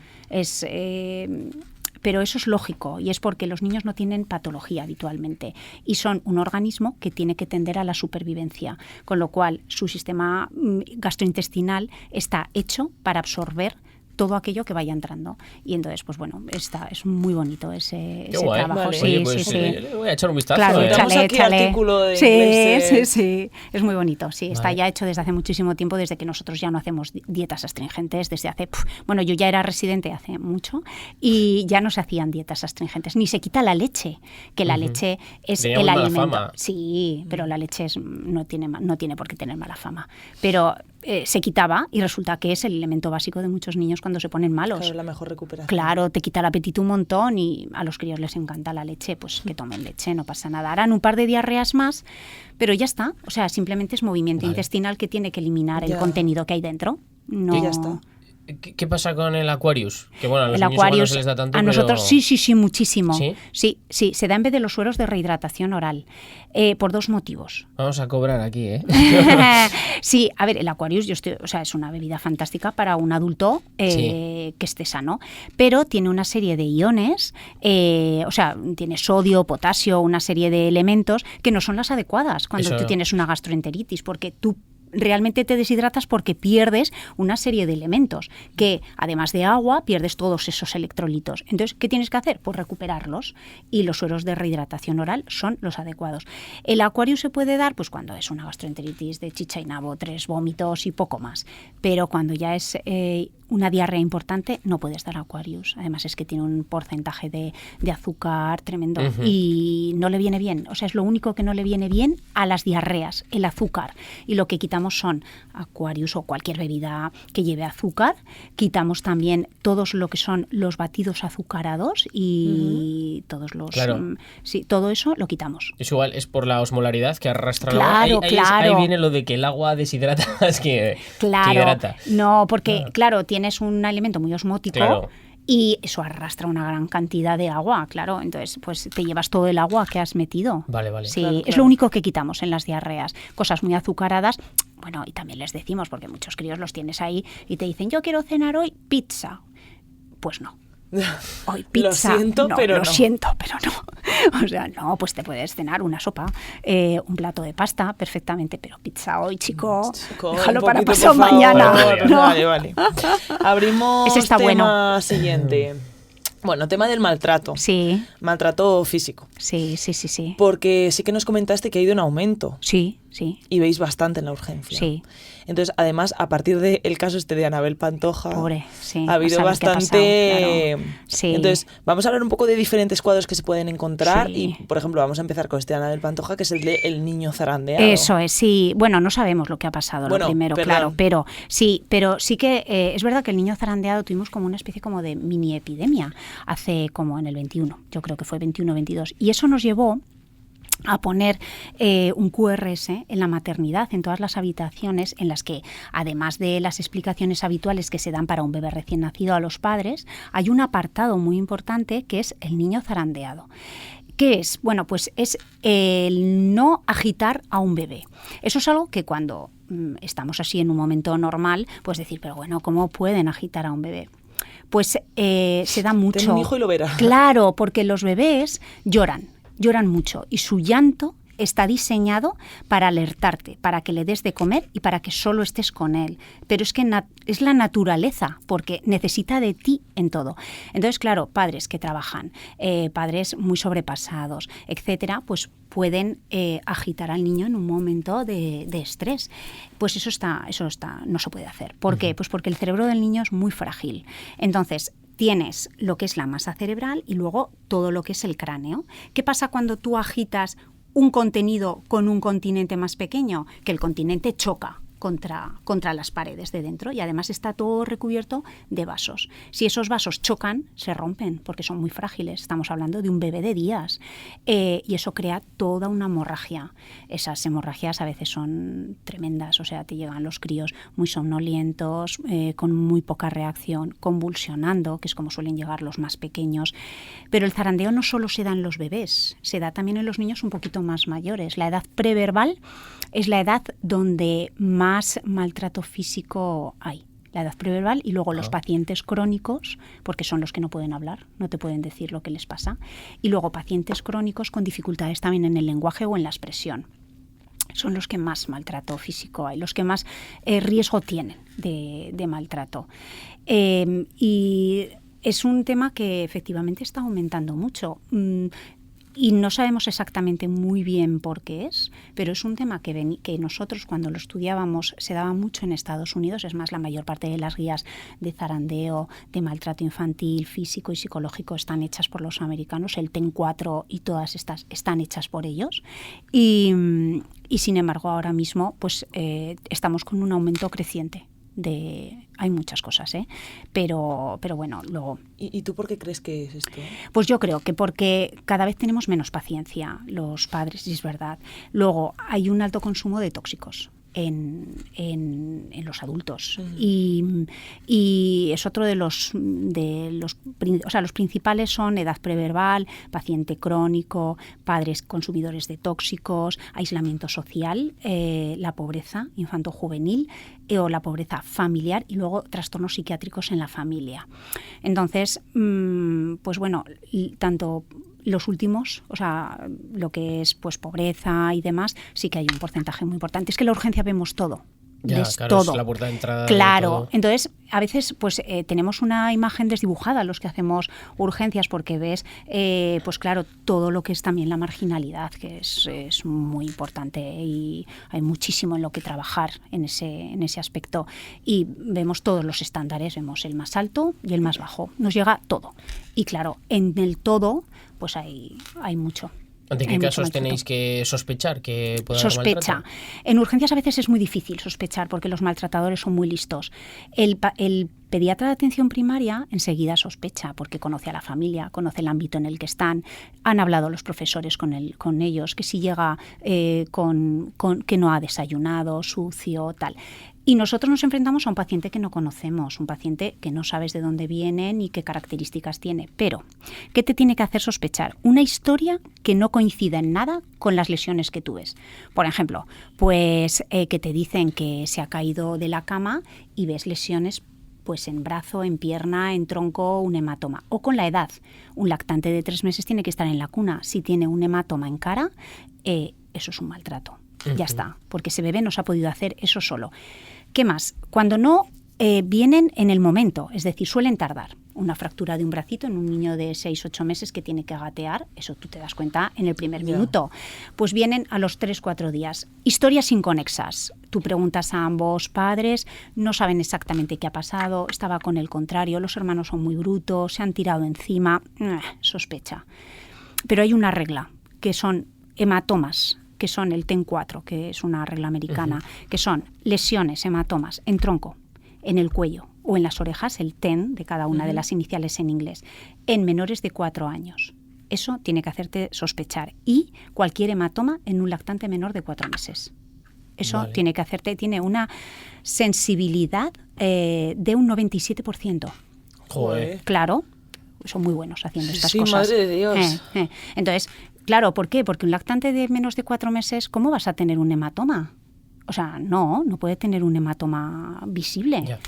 Pero eso es lógico y es porque los niños no tienen patología habitualmente y son un organismo que tiene que tender a la supervivencia, con lo cual su sistema gastrointestinal está hecho para absorber todo aquello que vaya entrando. Y entonces, pues bueno, es muy bonito ese guay. trabajo. Vale. Sí, Oye, pues, sí. le voy a echar un vistazo. Claro, Tenemos aquí artículo de ingleses. Sí. Es muy bonito. Sí, está Vale. ya hecho desde hace muchísimo tiempo, desde que nosotros ya no hacemos dietas astringentes, desde hace... Bueno, yo ya era residente hace mucho y ya no se hacían dietas astringentes. Ni se quita la leche, que la leche es Tenía el muy mala alimento. fama. Sí, pero la leche no tiene por qué tener mala fama. Pero se quitaba y resulta que es el elemento básico de muchos niños cuando se ponen malos. Claro, la mejor recuperación. Claro, te quita el apetito un montón y a los críos les encanta la leche, pues que tomen leche, no pasa nada. Harán un par de diarreas más, pero ya está. O sea, simplemente es movimiento intestinal que tiene que eliminar el Ya. contenido que hay dentro. No... Y ya está. ¿Qué pasa con el Aquarius? Que bueno, a los El niños igual no Aquarius, se les da tanto, a nosotros pero... sí, muchísimo. ¿Sí? Sí, se da en vez de los sueros de rehidratación oral, por dos motivos. Vamos a cobrar aquí, ¿eh? Sí, a ver, el Aquarius es una bebida fantástica para un adulto que esté sano, pero tiene una serie de iones, tiene sodio, potasio, una serie de elementos que no son las adecuadas cuando Eso... tú tienes una gastroenteritis, porque tú realmente te deshidratas porque pierdes una serie de elementos que, además de agua, pierdes todos esos electrolitos. Entonces, ¿qué tienes que hacer? Pues recuperarlos, y los sueros de rehidratación oral son los adecuados. El Aquarius se puede dar pues cuando es una gastroenteritis de chicha y nabo, 3 vómitos y poco más, pero cuando ya es una diarrea importante no puedes dar Aquarius. Además es que tiene un porcentaje de azúcar tremendo y no le viene bien. O sea, es lo único que no le viene bien a las diarreas, el azúcar. Y lo que quitamos son Aquarius o cualquier bebida que lleve azúcar. Quitamos también todos lo que son los batidos azucarados y todos los... Claro. Sí, todo eso lo quitamos. Es igual, es por la osmolaridad que arrastra el Claro, agua. claro. Ahí viene lo de que el agua deshidrata, es que Claro, hidrata. no, porque claro, tienes un alimento muy osmótico. Claro. Y eso arrastra una gran cantidad de agua, claro. Entonces, pues te llevas todo el agua que has metido. Vale, vale. Sí, Claro, es claro. lo único que quitamos en las diarreas. Cosas muy azucaradas. Bueno, y también les decimos, porque muchos críos los tienes ahí y te dicen, yo quiero cenar hoy pizza. Pues no. Hoy pizza. Lo siento, no, pero lo no. siento, pero no. O sea, no, pues te puedes cenar una sopa, un plato de pasta perfectamente, pero pizza hoy, chico, déjalo Un para poquito, pasado por favor. mañana. No. Vale. Abrimos Ese está tema siguiente. Bueno, tema del maltrato. Sí, Maltrato físico. sí. Porque sí que nos comentaste que ha ido en aumento. Sí. Y veis bastante en la urgencia. Sí. Entonces, además, a partir del caso de Anabel Pantoja, Pobre, sí, ha habido a saber qué ha bastante... pasado, claro. Sí. Entonces, vamos a hablar un poco de diferentes cuadros que se pueden encontrar. Sí. Y, por ejemplo, vamos a empezar con Anabel Pantoja, que es el de el niño zarandeado. Eso es, sí. Bueno, no sabemos lo que ha pasado, Bueno, lo primero, perdón. claro. Pero sí que es verdad que el niño zarandeado tuvimos como una especie como de mini epidemia hace como en el 21, yo creo que fue 21-22. Y eso nos llevó a poner un QRS en la maternidad, en todas las habitaciones, en las que, además de las explicaciones habituales que se dan para un bebé recién nacido a los padres, hay un apartado muy importante que es el niño zarandeado. ¿Qué es? Bueno, pues es el no agitar a un bebé. Eso es algo que cuando estamos así en un momento normal, pues decir, pero bueno, ¿cómo pueden agitar a un bebé? Pues se da mucho. Ten un hijo y lo verás. Claro, porque los bebés lloran mucho y su llanto está diseñado para alertarte, para que le des de comer y para que solo estés con él. Pero es que es la naturaleza, porque necesita de ti en todo. Entonces, claro, padres que trabajan, padres muy sobrepasados, etcétera, pues pueden agitar al niño en un momento de estrés. Pues eso no se puede hacer. ¿Por qué? Pues porque el cerebro del niño es muy frágil. Entonces, tienes lo que es la masa cerebral y luego todo lo que es el cráneo. ¿Qué pasa cuando tú agitas un contenido con un continente más pequeño? Que el continente choca contra las paredes de dentro y además está todo recubierto de vasos. Si esos vasos chocan, se rompen porque son muy frágiles. Estamos hablando de un bebé de días y eso crea toda una hemorragia. Esas hemorragias a veces son tremendas, o sea, te llegan los críos muy somnolientos, con muy poca reacción, convulsionando, que es como suelen llegar los más pequeños. Pero el zarandeo no solo se da en los bebés, se da también en los niños un poquito más mayores. La edad preverbal es la edad donde más maltrato físico hay, la edad preverbal, y luego los pacientes crónicos, porque son los que no pueden hablar, no te pueden decir lo que les pasa, y luego pacientes crónicos con dificultades también en el lenguaje o en la expresión. Son los que más maltrato físico hay, los que más riesgo tienen de maltrato. Y es un tema que efectivamente está aumentando mucho. Y no sabemos exactamente muy bien por qué es, pero es un tema que nosotros cuando lo estudiábamos se daba mucho en Estados Unidos. Es más, la mayor parte de las guías de zarandeo, de maltrato infantil, físico y psicológico están hechas por los americanos. El TEN4 y todas estas están hechas por ellos. Y sin embargo, ahora mismo pues estamos con un aumento creciente. Hay muchas cosas, pero bueno, luego... ¿Y tú por qué crees que es esto? Pues yo creo que porque cada vez tenemos menos paciencia los padres, y es verdad. Luego hay un alto consumo de tóxicos en los adultos y es otro los principales son edad preverbal, paciente crónico, padres consumidores de tóxicos, aislamiento social, la pobreza infanto-juvenil o la pobreza familiar y luego trastornos psiquiátricos en la familia. Entonces, pues bueno, tanto los últimos, o sea, lo que es pues pobreza y demás, sí que hay un porcentaje muy importante. Es que en la urgencia vemos todo. Ya, claro, todo. Es la puerta de entrada. Claro, de todo. Entonces a veces pues tenemos una imagen desdibujada los que hacemos urgencias porque ves, pues claro, todo lo que es también la marginalidad, que es muy importante y hay muchísimo en lo que trabajar en ese aspecto. Y vemos todos los estándares, vemos el más alto y el más bajo. Nos llega todo. Y claro, en el todo pues hay mucho. ¿Ante qué casos tenéis que sospechar que pueda haber Sospecha. maltrato? En urgencias a veces es muy difícil sospechar porque los maltratadores son muy listos. El pediatra de atención primaria enseguida sospecha porque conoce a la familia, conoce el ámbito en el que están, han hablado los profesores con ellos, que si llega que no ha desayunado, sucio, tal. Y nosotros nos enfrentamos a un paciente que no conocemos, un paciente que no sabes de dónde viene ni qué características tiene. Pero, ¿qué te tiene que hacer sospechar? Una historia que no coincida en nada con las lesiones que tú ves. Por ejemplo, pues que te dicen que se ha caído de la cama y ves lesiones pues en brazo, en pierna, en tronco, un hematoma. O con la edad. Un lactante de 3 meses tiene que estar en la cuna. Si tiene un hematoma en cara, eso es un maltrato. Ya está, porque ese bebé no se ha podido hacer eso solo. ¿Qué más? Cuando no vienen en el momento, es decir, suelen tardar. Una fractura de un bracito en un niño de 6-8 meses que tiene que gatear, eso tú te das cuenta en el primer minuto. Pues vienen a los 3-4 días. Historias inconexas. Tú preguntas a ambos padres, no saben exactamente qué ha pasado, estaba con el contrario, los hermanos son muy brutos, se han tirado encima, sospecha. Pero hay una regla, que son hematomas, que son el TEN4, que es una regla americana, que son lesiones, hematomas en tronco, en el cuello o en las orejas, el TEN de cada una de las iniciales en inglés, en menores de 4 años. Eso tiene que hacerte sospechar. Y cualquier hematoma en un lactante menor de 4 meses. Eso tiene que hacerte, tiene una sensibilidad de un 97%. Joder. Claro. son muy buenos haciendo estas Sí, cosas. madre de Dios. Entonces, claro, ¿por qué? Porque un lactante de menos de 4 meses, ¿cómo vas a tener un hematoma? O sea, no puede tener un hematoma visible. Ya.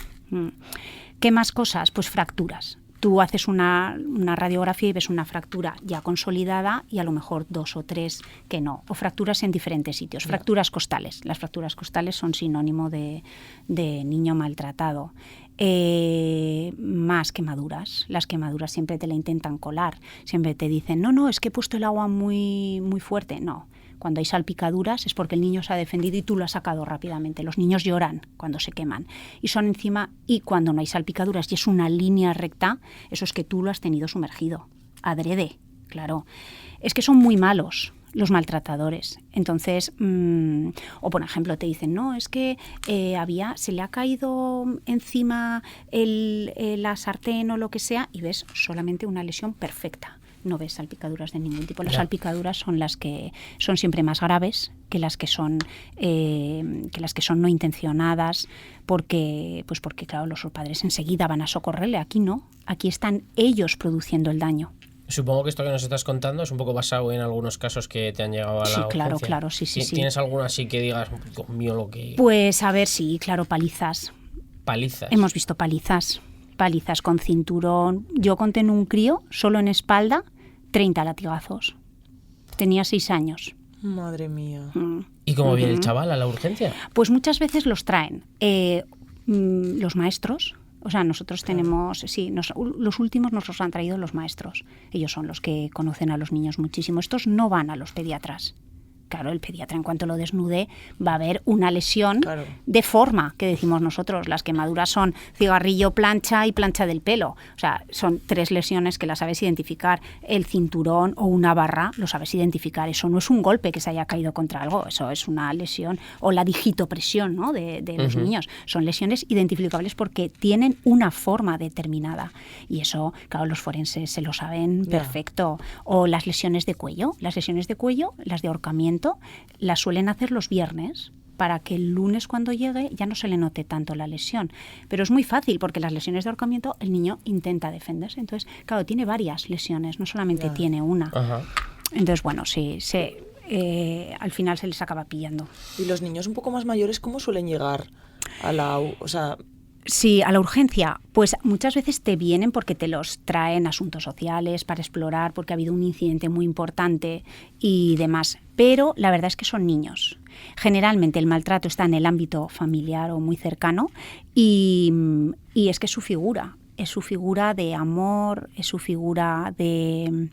¿Qué más cosas? Pues fracturas. Tú haces una radiografía y ves una fractura ya consolidada y a lo mejor 2 o 3 que no. O fracturas en diferentes sitios. Fracturas costales. Las fracturas costales son sinónimo de niño maltratado. Más quemaduras. Las quemaduras siempre te la intentan colar. Siempre te dicen, no, es que he puesto el agua muy, muy fuerte. No. Cuando hay salpicaduras es porque el niño se ha defendido y tú lo has sacado rápidamente. Los niños lloran cuando se queman. Y son encima, y cuando no hay salpicaduras y es una línea recta, eso es que tú lo has tenido sumergido. Adrede, claro. Es que son muy malos los maltratadores. Entonces, o por ejemplo te dicen, no, es que se le ha caído encima la sartén o lo que sea y ves solamente una lesión perfecta. No ves salpicaduras de ningún tipo. Las salpicaduras son las que son siempre más graves que las que son no intencionadas, porque claro, los padres enseguida van a socorrerle. Aquí no. Aquí están ellos produciendo el daño. Supongo que esto que nos estás contando es un poco basado en algunos casos que te han llegado a la urgencia. Claro, sí. ¿Tienes alguna así que digas, Dios mío, lo que...? Pues a ver, sí, claro, palizas. Palizas. Hemos visto palizas con cinturón. Yo conté en un crío, solo en espalda, 30 latigazos. Tenía 6 años. Madre mía. ¿Y cómo viene el chaval a la urgencia? Pues muchas veces los traen los maestros. O sea, nosotros tenemos, los últimos nos los han traído los maestros. Ellos son los que conocen a los niños muchísimo. Estos no van a los pediatras. Claro, el pediatra en cuanto lo desnude va a ver una lesión de forma, que decimos nosotros. Las quemaduras son cigarrillo, plancha y plancha del pelo. O sea, son 3 lesiones que las sabes identificar. El cinturón o una barra lo sabes identificar. Eso no es un golpe que se haya caído contra algo, eso es una lesión. O la digitopresión, ¿no?, de los niños. Son lesiones identificables porque tienen una forma determinada. Y eso, claro, los forenses se lo saben perfecto. O las lesiones de cuello. Las lesiones de cuello, las de ahorcamiento, las suelen hacer los viernes para que el lunes cuando llegue ya no se le note tanto la lesión. Pero es muy fácil porque las lesiones de ahorcamiento el niño intenta defenderse. Entonces, claro, tiene varias lesiones, no solamente tiene una. Ajá. Entonces, bueno, al final se les acaba pillando. ¿Y los niños un poco más mayores cómo suelen llegar a la... Sí, a la urgencia, pues muchas veces te vienen porque te los traen asuntos sociales para explorar, porque ha habido un incidente muy importante y demás. Pero la verdad es que son niños. Generalmente el maltrato está en el ámbito familiar o muy cercano y es que es su figura de amor, es su figura de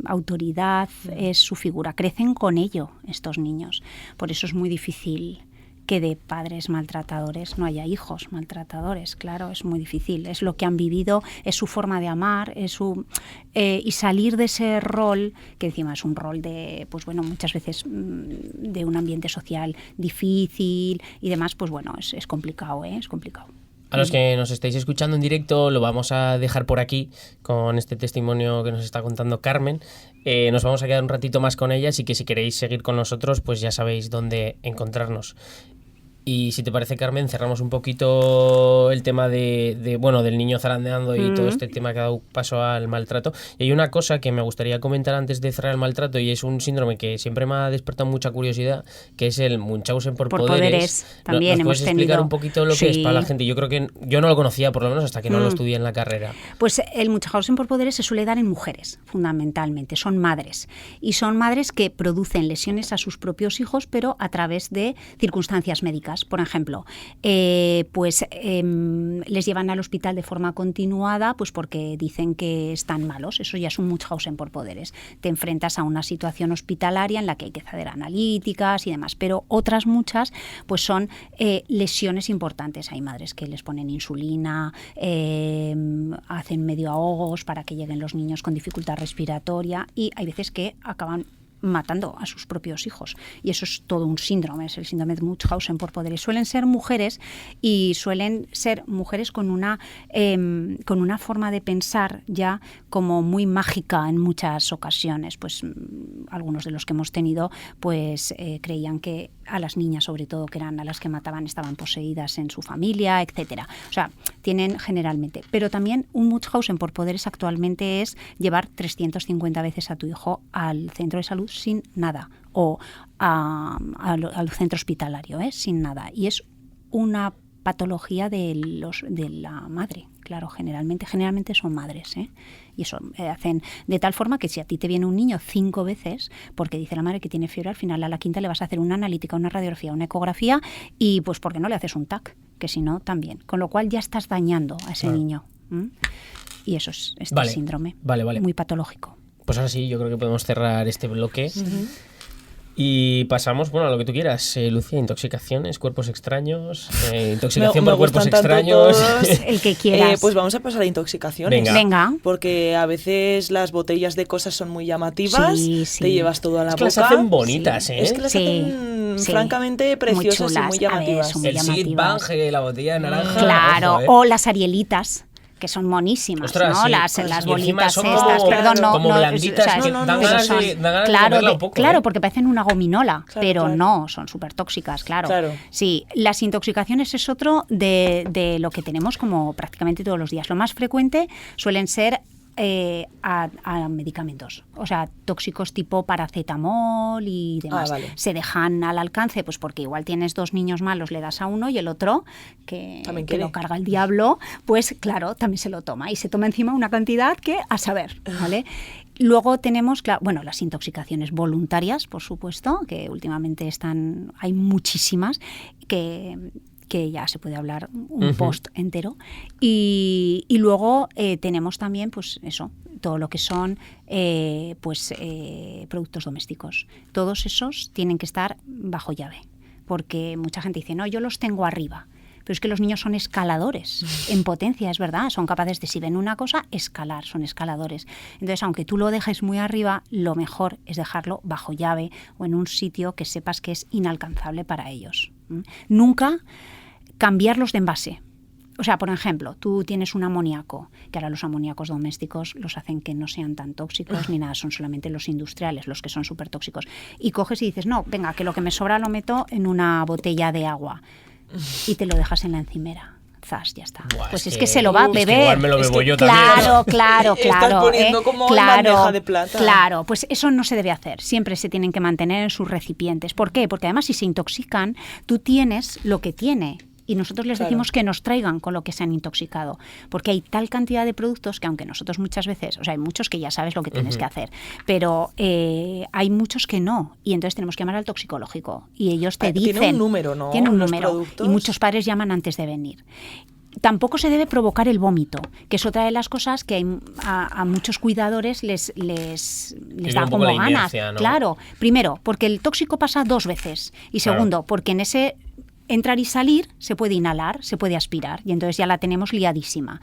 autoridad, es su figura. Crecen con ello estos niños. Por eso es muy difícil que de padres maltratadores no haya hijos maltratadores, claro, es muy difícil. Es lo que han vivido, es su forma de amar, y salir de ese rol, que encima es un rol de, pues bueno, muchas veces de un ambiente social difícil y demás, pues bueno, es complicado, es complicado. A los que nos estáis escuchando en directo, lo vamos a dejar por aquí con este testimonio que nos está contando Carmen. Nos vamos a quedar un ratito más con ella, así que si queréis seguir con nosotros, pues ya sabéis dónde encontrarnos. Y si te parece, Carmen, cerramos un poquito el tema del niño zarandeando y todo este tema que ha dado paso al maltrato. Y hay una cosa que me gustaría comentar antes de cerrar el maltrato, y es un síndrome que siempre me ha despertado mucha curiosidad, que es el Munchausen por poderes. También ¿Nos hemos puedes explicar tenido un poquito lo que es para la gente? Yo creo que yo no lo conocía, por lo menos hasta que no lo estudié en la carrera. Pues el Munchausen por poderes se suele dar en mujeres, fundamentalmente. Son madres. Y son madres que producen lesiones a sus propios hijos, pero a través de circunstancias médicas. Por ejemplo, les llevan al hospital de forma continuada pues porque dicen que están malos. Eso ya es un Munchausen por poderes. Te enfrentas a una situación hospitalaria en la que hay que hacer analíticas y demás. Pero otras muchas pues son lesiones importantes. Hay madres que les ponen insulina, hacen medio ahogos para que lleguen los niños con dificultad respiratoria, y hay veces que acaban matando a sus propios hijos. Y eso es todo un síndrome, es el síndrome de Munchausen por poderes. Suelen ser mujeres y suelen ser mujeres con una forma de pensar ya como muy mágica en muchas ocasiones. Pues algunos de los que hemos tenido pues creían que a las niñas, sobre todo, que eran a las que mataban, estaban poseídas en su familia, etcétera. O sea, tienen generalmente. Pero también un Munchausen por poderes actualmente es llevar 350 veces a tu hijo al centro de salud sin nada o al centro hospitalario, sin nada. Y es una patología de la madre, claro, generalmente son madres, y eso hacen de tal forma que si a ti te viene un niño 5 veces porque dice la madre que tiene fiebre, al final a la quinta le vas a hacer una analítica, una radiografía, una ecografía, y pues porque no le haces un TAC, que si no también, con lo cual ya estás dañando a ese niño. Y eso es síndrome muy patológico. Pues ahora sí, yo creo que podemos cerrar este bloque. Y pasamos, a lo que tú quieras. Lucía, intoxicaciones, cuerpos extraños, intoxicación por cuerpos extraños. El que quieras. Pues vamos a pasar a intoxicaciones. Venga. Porque a veces las botellas de cosas son muy llamativas, te llevas todo a la boca. Las hacen bonitas, Es que las hacen francamente preciosas y muy llamativas. El Seed Bang, la botella de naranja. Claro, o las arielitas, que son monísimas, ostras, ¿no? Sí. Las bolitas son estas, como blanditas, que dan ganas de verla un poco. Claro, porque parecen una gominola, pero no, son súper tóxicas, claro. Sí, las intoxicaciones es otro de lo que tenemos como prácticamente todos los días. Lo más frecuente suelen ser a medicamentos, o sea, tóxicos tipo paracetamol y demás. Se dejan al alcance, pues porque igual tienes 2 niños malos, le das a uno y el otro, que lo carga el diablo, pues claro, también se lo toma y se toma encima una cantidad que a saber, ¿vale? Luego tenemos, las intoxicaciones voluntarias, por supuesto, que últimamente hay muchísimas, que ya se puede hablar un post entero. Y luego tenemos también, pues eso, todo lo que son productos domésticos. Todos esos tienen que estar bajo llave, porque mucha gente dice, no, yo los tengo arriba. Pero es que los niños son escaladores, en potencia, es verdad, son capaces de, si ven una cosa, escalar, son escaladores. Entonces, aunque tú lo dejes muy arriba, lo mejor es dejarlo bajo llave o en un sitio que sepas que es inalcanzable para ellos. Nunca cambiarlos de envase. O sea, por ejemplo, tú tienes un amoníaco, que ahora los amoníacos domésticos los hacen que no sean tan tóxicos ni nada, son solamente los industriales los que son súper tóxicos. Y coges y dices, no, venga, que lo que me sobra lo meto en una botella de agua y te lo dejas en la encimera. Zas, ya está. Buah, pues es que se lo va a beber. Igual me lo bebo yo también. también. Claro. Estás poniendo como en bandeja de plata. Claro, pues eso no se debe hacer. Siempre se tienen que mantener en sus recipientes. ¿Por qué? Porque además si se intoxican, tú tienes lo que tiene. Y nosotros les decimos que nos traigan con lo que se han intoxicado. Porque hay tal cantidad de productos que aunque nosotros muchas veces, o sea, hay muchos que ya sabes lo que tienes que hacer, pero hay muchos que no. Y entonces tenemos que llamar al toxicológico. Y ellos te dicen... Tiene un número, ¿no? Tiene un número. Y muchos padres llaman antes de venir. Tampoco se debe provocar el vómito, que es otra de las cosas que a muchos cuidadores les da como ganas. Inercia, ¿no? Claro, primero, porque el tóxico pasa 2 veces. Y segundo, porque en ese entrar y salir se puede inhalar, se puede aspirar, y entonces ya la tenemos liadísima.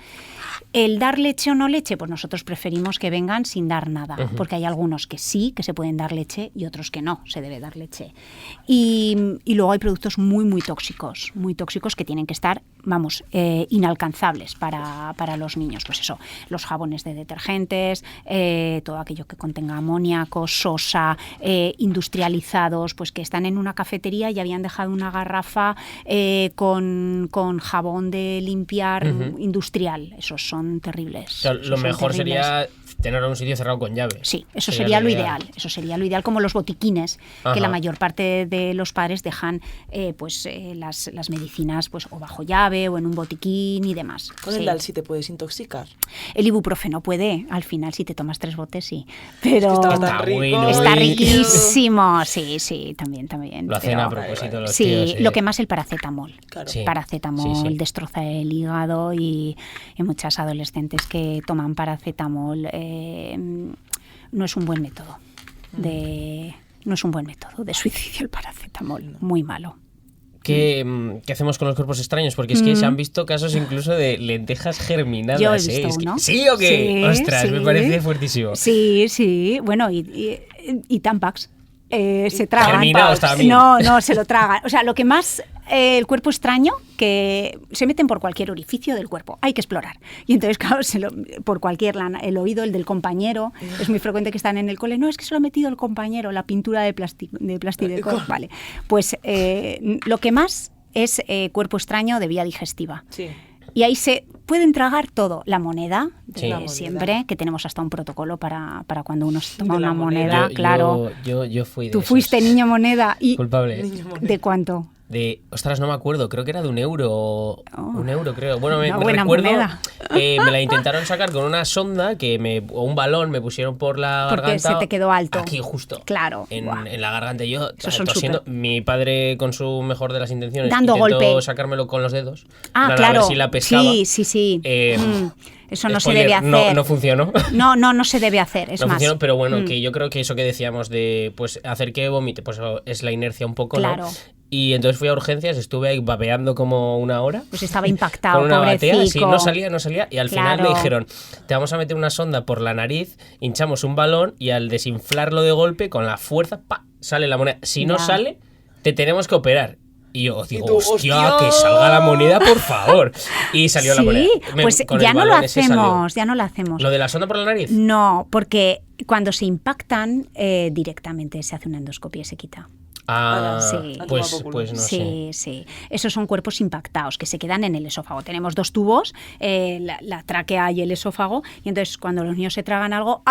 El dar leche o no leche, pues nosotros preferimos que vengan sin dar nada, porque hay algunos que sí, que se pueden dar leche, y otros que no, se debe dar leche. Y luego hay productos muy tóxicos que tienen que estar, inalcanzables para los niños. Pues eso, los jabones de detergentes, todo aquello que contenga amoníaco, sosa, industrializados, pues que están en una cafetería y habían dejado una garrafa con jabón de limpiar industrial. Esos son terribles. O sea, lo mejor sería tenerlo en un sitio cerrado con llave. Sí, eso sería lo ideal. Eso sería lo ideal, como los botiquines, que la mayor parte de los padres dejan las medicinas pues o bajo llave o en un botiquín y demás. Con el Dalsi te puedes intoxicar. El ibuprofeno puede, al final, si te tomas 3 botes, sí. Pero es que está rico. Bueno, está riquísimo. Sí, también. Lo hacen a propósito los tíos. Sí, lo que más el paracetamol. Claro. Sí. Paracetamol destroza el hígado y muchas adolescentes que toman paracetamol no es un buen método de suicidio el paracetamol, muy malo. ¿Qué hacemos con los cuerpos extraños? Porque es que se han visto casos incluso de lentejas germinadas. Yo he visto uno. ¿Sí o qué? Sí, Ostras, sí. me parece fuertísimo. Sí. Bueno, y Y Tampax. Se tragan. Germinados también. No, se lo tragan. O sea, lo que más el cuerpo extraño, que se meten por cualquier orificio del cuerpo. Hay que explorar. Y entonces, claro, por cualquier el oído, el del compañero. Es muy frecuente que están en el cole. No, es que se lo ha metido el compañero, la pintura de plastidecor. Vale. Pues lo que más es cuerpo extraño de vía digestiva. Sí. Y ahí se pueden tragar todo. La moneda, Sí. La siempre, moneda. que tenemos hasta un protocolo para cuando uno se toma De la una moneda, moneda. claro. Yo fui de Tú esos. fuiste niño moneda y Culpable. ¿de cuánto? Ostras, no me acuerdo, creo que era de €1. Oh. €1, creo. Bueno, me Una buena recuerdo. moneda. Me la intentaron sacar con una sonda o un balón, me pusieron por la Porque garganta. se te quedó alto. Aquí, justo. Claro. En Buah. la garganta. Y yo, Esos son tosiendo. súper. Mi padre, con su mejor de las intenciones, Dando intentó golpe. sacármelo con los dedos. Ah, En plan, a claro. ver si la pescaba. Sí. Eso no Spoiler, se debe hacer. No funcionó. No se debe hacer, es No más. funcionó, pero bueno, que yo creo que eso que decíamos de pues hacer que vomite, pues es la inercia un poco, Claro. ¿no? Y entonces fui a urgencias, estuve ahí babeando como una hora. Pues estaba impactado, Con una batea, sí, pobrecico. no salía. Y al final Claro. me dijeron, te vamos a meter una sonda por la nariz, hinchamos un balón y al desinflarlo de golpe, con la fuerza, ¡pa!, sale la moneda. Si no Ya. sale, te tenemos que operar. Y yo digo, tú, hostia, ¡hostia! que salga la moneda, por favor. Y salió la moneda. Pues Con ya el no lo balón ese salió. hacemos, ya no lo hacemos. ¿Lo de la sonda por la nariz? No, porque cuando se impactan, directamente se hace una endoscopia y se quita. Ah, Sí. pues no sé. Sí. Esos son cuerpos impactados que se quedan en el esófago. Tenemos 2 tubos, la tráquea y el esófago, y entonces cuando los niños se tragan algo,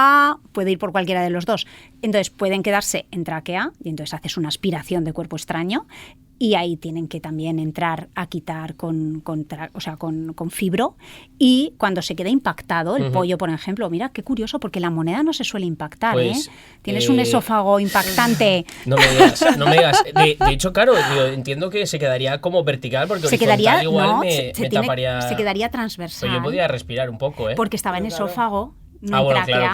puede ir por cualquiera de los dos. Entonces pueden quedarse en tráquea y entonces haces una aspiración de cuerpo extraño. Y ahí tienen que también entrar a quitar con fibro. Y cuando se queda impactado, el pollo, por ejemplo, mira qué curioso, porque la moneda no se suele impactar, Pues, Tienes un esófago impactante. No me digas. De hecho, claro, yo entiendo que se quedaría como vertical, porque Se horizontal quedaría, igual no, me taparía. se quedaría transversal. Pero yo podía respirar un poco, ¿eh? Porque estaba en Pero claro. esófago. No en bueno, tráquea.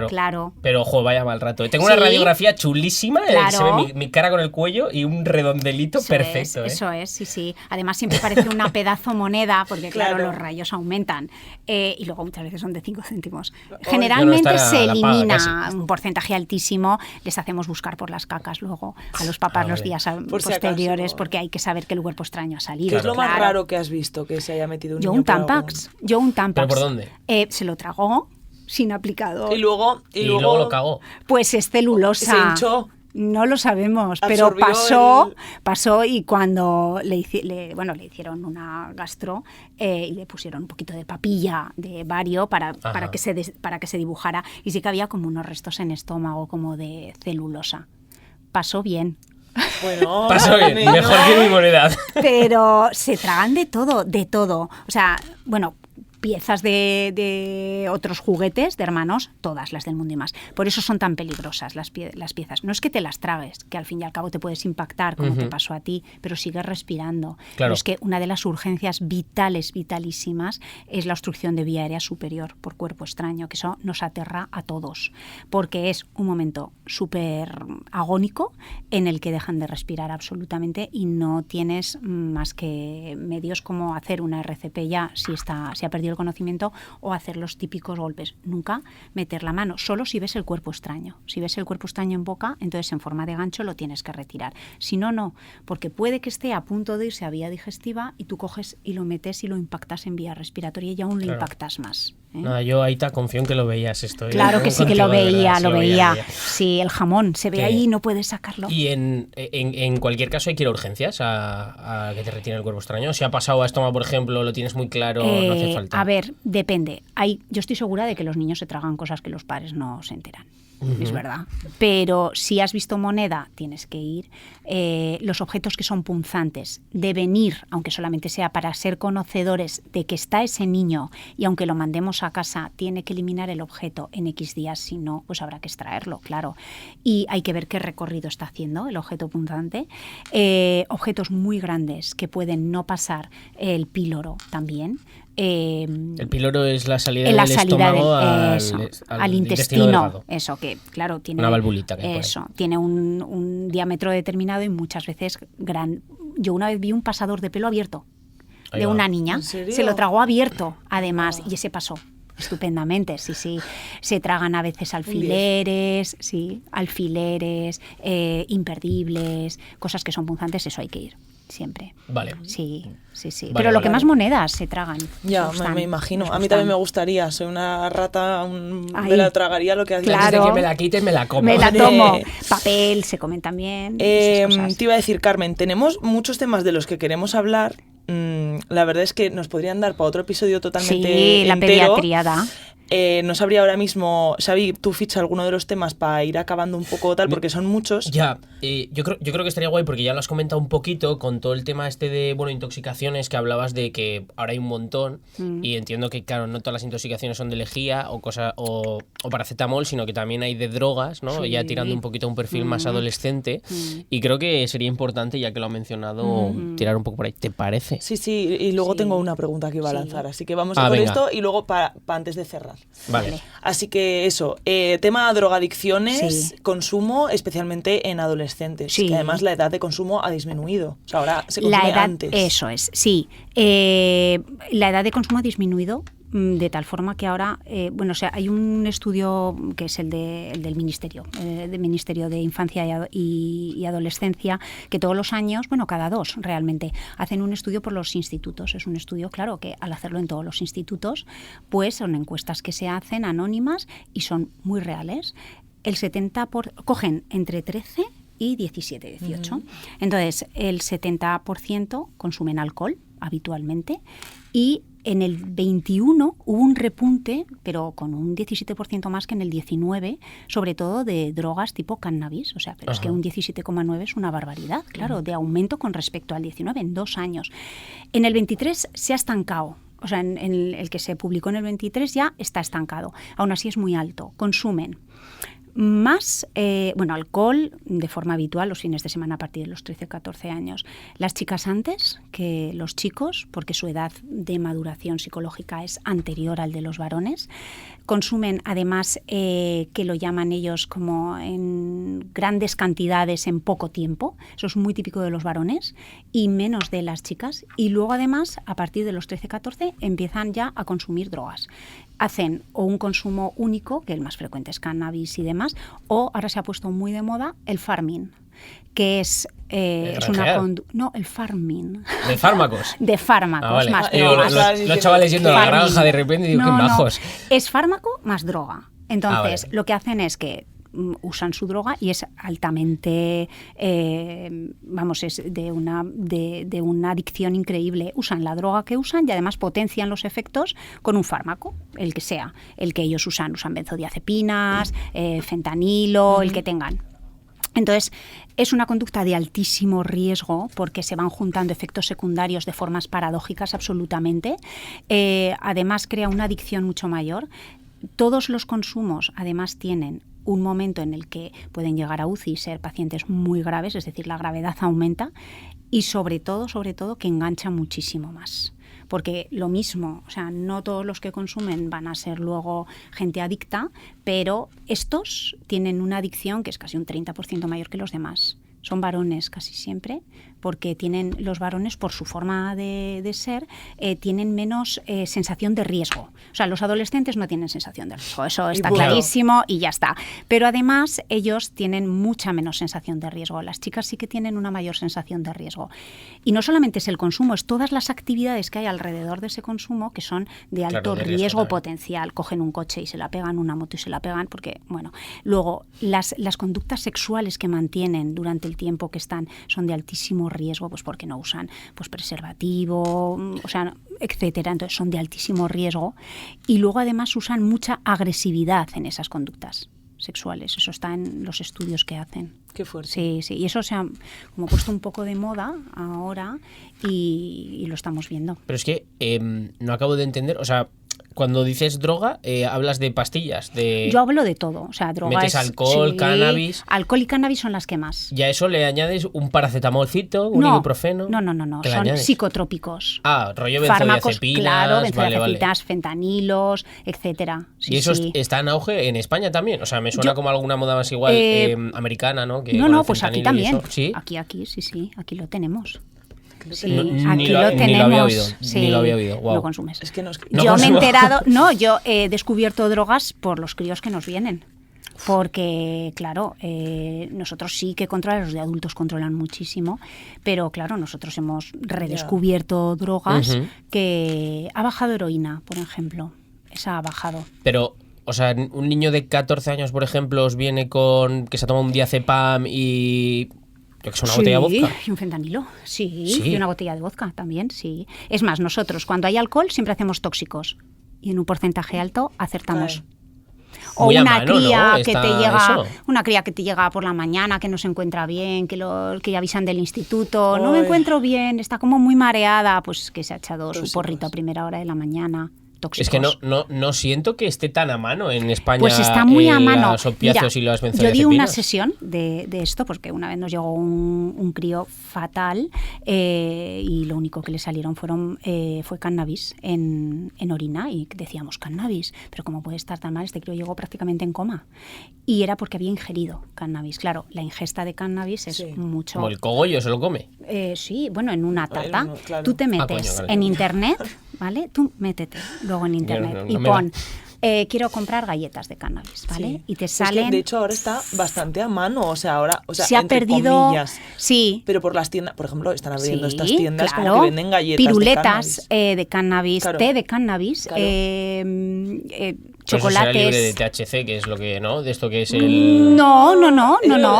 claro. Pero, ojo, vaya mal rato. Tengo Sí. una radiografía chulísima, Claro. se ve mi cara con el cuello y un redondelito perfecto, ¿eh? Eso es, sí. Además siempre parece una pedazo moneda, porque claro, Claro. los rayos aumentan. Y luego muchas veces son de 5 céntimos. Yo Generalmente no estará se la paga elimina casi. un porcentaje altísimo. Les hacemos buscar por las cacas luego a los papás los Hombre. días Por si posteriores, acaso. porque hay que saber que el cuerpo extraño ha salido. ¿Qué es lo más Claro. raro que has visto que se haya metido un Yo niño un por algún- Tampax. ¿Pero por dónde? Se lo tragó sin aplicador. Y luego luego lo cagó. Pues es celulosa. Se hinchó. No lo sabemos, pero Absorbió pasó y cuando le hicieron una gastro y le pusieron un poquito de papilla de bario para que se dibujara, y sí que había como unos restos en estómago como de celulosa. Pasó bien. Bueno, Pasó bien, niño. mejor que mi moneda. Pero se tragan de todo, de todo. O sea, bueno, piezas de otros juguetes de hermanos, todas las del mundo y más. Por eso son tan peligrosas las piezas. No es que te las tragues, que al fin y al cabo te puedes impactar, como te pasó a ti, pero sigues respirando. Claro. Pero es que una de las urgencias vitalísimas, es la obstrucción de vía aérea superior por cuerpo extraño, que eso nos aterra a todos, porque es un momento súper agónico en el que dejan de respirar absolutamente y no tienes más que medios como hacer una RCP ya si ha perdido el conocimiento, o hacer los típicos golpes. Nunca meter la mano, solo si ves el cuerpo extraño. Si ves el cuerpo extraño en boca, entonces en forma de gancho lo tienes que retirar. Si no, no, porque puede que esté a punto de irse a vía digestiva y tú coges y lo metes y lo impactas en vía respiratoria y aún lo Claro. impactas más. Nada, yo ahí te confío en que lo veías esto. Claro que sí que lo Contigo, de veía, verdad, sí lo veía. veía. Sí, el jamón se ve Que- ahí y no puedes sacarlo. Y en cualquier caso hay que ir a urgencias a que te retiren el cuerpo extraño. Si ha pasado a estómago, por ejemplo, lo tienes muy claro, no hace falta. A ver, depende. Yo estoy segura de que los niños se tragan cosas que los padres no se enteran. Es verdad. Pero si has visto moneda, tienes que ir. Los objetos que son punzantes deben ir, aunque solamente sea para ser conocedores de que está ese niño, y aunque lo mandemos a casa, tiene que eliminar el objeto en X días, si no, pues habrá que extraerlo, claro. Y hay que ver qué recorrido está haciendo el objeto punzante. Objetos muy grandes que pueden no pasar el píloro también. El píloro es la salida En la del salida estómago al intestino, delgado. eso que claro tiene Una valvulita que hay por ahí. eso tiene un diámetro determinado y muchas veces yo una vez vi un pasador de pelo abierto Ahí de va. una niña, ¿En serio? se lo tragó abierto además y ese pasó. estupendamente, sí, sí. Se tragan a veces alfileres, imperdibles, cosas que son punzantes, eso hay que ir. Siempre. Vale. Sí, sí, sí. Vale, Pero lo vale. que más monedas se tragan. Ya, Gustan, me imagino. nos A mí gustan. también me gustaría. Soy una rata, Ay. me la tragaría lo que hacía. Claro. Antes de que me la quites, me la como. Me la Hombre. tomo. Papel se comen también. esas cosas. Te iba a decir, Carmen, tenemos muchos temas de los que queremos hablar. La verdad es que nos podrían dar para otro episodio totalmente Sí, la entero. pediatriada. No sabría ahora mismo, Xavi, tú ficha alguno de los temas para ir acabando un poco tal, porque son muchos. Ya, yo creo que estaría guay porque ya lo has comentado un poquito con todo el tema este de, bueno, intoxicaciones, que hablabas de que ahora hay un montón y entiendo que, claro, no todas las intoxicaciones son de lejía o paracetamol, sino que también hay de drogas, ¿no? Sí. Ya tirando un poquito a un perfil más adolescente y creo que sería importante, ya que lo ha mencionado, tirar un poco por ahí. ¿Te parece? Sí, sí, y luego Sí. tengo una pregunta que iba a Sí. lanzar, así que vamos Ah, a por venga. esto y luego para antes de cerrar. Vale. Así que eso, tema drogadicciones, Sí. consumo, especialmente en adolescentes, Sí. que además la edad de consumo ha disminuido. O sea, ahora se La consume edad, antes. eso es, sí. La edad de consumo ha disminuido de tal forma que ahora, bueno, o sea, hay un estudio que es el del Ministerio de Infancia y Adolescencia, que todos los años, bueno, cada 2 realmente, hacen un estudio por los institutos. Es un estudio, claro, que al hacerlo en todos los institutos, pues son encuestas que se hacen anónimas y son muy reales. El 70% cogen entre 13 y 17, 18. Entonces, el 70% consumen alcohol habitualmente y en el 21 hubo un repunte, pero con un 17% más que en el 19, sobre todo de drogas tipo cannabis. O sea, pero es que un 17,9 es una barbaridad, claro, de aumento con respecto al 19 en 2 años. En el 23 se ha estancado. O sea, en el que se publicó en el 23 ya está estancado. Aún así es muy alto. Consumen más, alcohol de forma habitual los fines de semana a partir de los 13-14 años. Las chicas antes que los chicos, porque su edad de maduración psicológica es anterior al de los varones. Consumen además, que lo llaman ellos como en grandes cantidades en poco tiempo. Eso es muy típico de los varones y menos de las chicas. Y luego además, a partir de los 13-14, empiezan ya a consumir drogas. Hacen o un consumo único, que el más frecuente es cannabis y demás, o ahora se ha puesto muy de moda el farming, que es una no, el farming. ¿De fármacos? De fármacos, Ah, vale. más Digo, drogas. los chavales yendo a la Farming. granja de repente y digo, No, qué no, majos. es fármaco más droga. Entonces, vale. lo que hacen es que usan su droga y es altamente, es de una adicción increíble. Usan la droga que usan y además potencian los efectos con un fármaco, el que sea, el que ellos usan benzodiazepinas, fentanilo, el que tengan. Entonces, es una conducta de altísimo riesgo porque se van juntando efectos secundarios de formas paradójicas absolutamente. Además, crea una adicción mucho mayor. Todos los consumos, además, tienen un momento en el que pueden llegar a UCI y ser pacientes muy graves, es decir, la gravedad aumenta y sobre todo, que engancha muchísimo más. Porque lo mismo, o sea, no todos los que consumen van a ser luego gente adicta, pero estos tienen una adicción que es casi un 30% mayor que los demás. Son varones casi siempre, porque tienen los varones, por su forma de ser, tienen menos sensación de riesgo. O sea, los adolescentes no tienen sensación de riesgo, eso está bueno. clarísimo y ya está. Pero además ellos tienen mucha menos sensación de riesgo. Las chicas sí que tienen una mayor sensación de riesgo. Y no solamente es el consumo, es todas las actividades que hay alrededor de ese consumo que son de alto Claro, de riesgo riesgo también. potencial. Cogen un coche y se la pegan, una moto y se la pegan, porque, bueno, luego las conductas sexuales que mantienen durante el tiempo que están son de altísimo riesgo, pues porque no usan pues preservativo, o sea, etcétera. Entonces son de altísimo riesgo y luego además usan mucha agresividad en esas conductas sexuales. Eso está en los estudios que hacen. Qué fuerte. Sí, sí. Y eso se ha como puesto un poco de moda ahora y lo estamos viendo. Pero es que no acabo de entender, o sea, cuando dices droga, hablas de pastillas, de... Yo hablo de todo, o sea, drogas. Metes alcohol, sí, cannabis. Alcohol y cannabis son las que más. ¿Y a eso le añades un paracetamolcito, un ibuprofeno? No. ¿Qué le Son añades? psicotrópicos. Ah, rollo Fármacos, benzodiazepinas, claro, vale, vale. benzodiazepinas, fentanilos, etcétera. Sí, ¿Y eso sí. está en auge en España también? O sea, me suena como alguna moda más igual americana, ¿no? Que con No, el pues aquí fentanilo y también. eso. ¿Sí? Aquí, sí, aquí lo tenemos. Sí, No, aquí ni lo ni tenemos. lo había oído, Sí, ni lo había oído. Guau. lo consumes. Es que no es que- No yo me he consumo. enterado, no, yo he descubierto drogas por los críos que nos vienen. Porque, claro, nosotros sí que controlamos, los de adultos controlan muchísimo, pero claro, nosotros hemos redescubierto drogas Ujú. que ha bajado heroína, por ejemplo. Esa ha bajado. Pero, o sea, un niño de 14 años, por ejemplo, os viene con que se ha tomado un diazepam y... Yo que sé, una botella de vodka. Y un fentanilo, sí, Sí. y una botella de vodka también, sí. Es más, nosotros cuando hay alcohol siempre hacemos tóxicos y en un porcentaje alto acertamos. Claro. O Muy a una mano, cría ¿no? que Está te llega, eso. una cría que te llega por la mañana, que no se encuentra bien, que avisan del instituto, no me Ay. encuentro bien, está como muy mareada, pues que se ha echado su Tóxicos. porrito a primera hora de la mañana. Tóxicos. Es que no siento que esté tan a mano en España. Pues está muy a mano. Los opiáceos Mira, y las yo di benzodiazepinas. una sesión de esto porque una vez nos llegó un crío fatal y lo único que le salieron fue cannabis en orina y decíamos cannabis, pero ¿cómo puede estar tan mal? Este crío llegó prácticamente en coma y era porque había ingerido cannabis. Claro, la ingesta de cannabis es Sí. mucho... Como el cogollo se lo come. Sí, bueno, en una tarta. uno, claro. Tú te coño, metes vale. en internet, ¿vale? Tú métete luego en internet no y me da. pon quiero comprar galletas de cannabis, ¿vale? Sí. Y te Es que, salen... de hecho, ahora está bastante a mano. O sea, ahora, se ha entre perdido... comillas. Sí. Pero por las tiendas, por ejemplo, están abriendo Sí, estas tiendas claro. como que venden galletas piruletas de cannabis. de cannabis, Claro. té de cannabis, Claro. Pero eso será libre de chocolates. THC, que es lo que, ¿no? De esto que es el... No.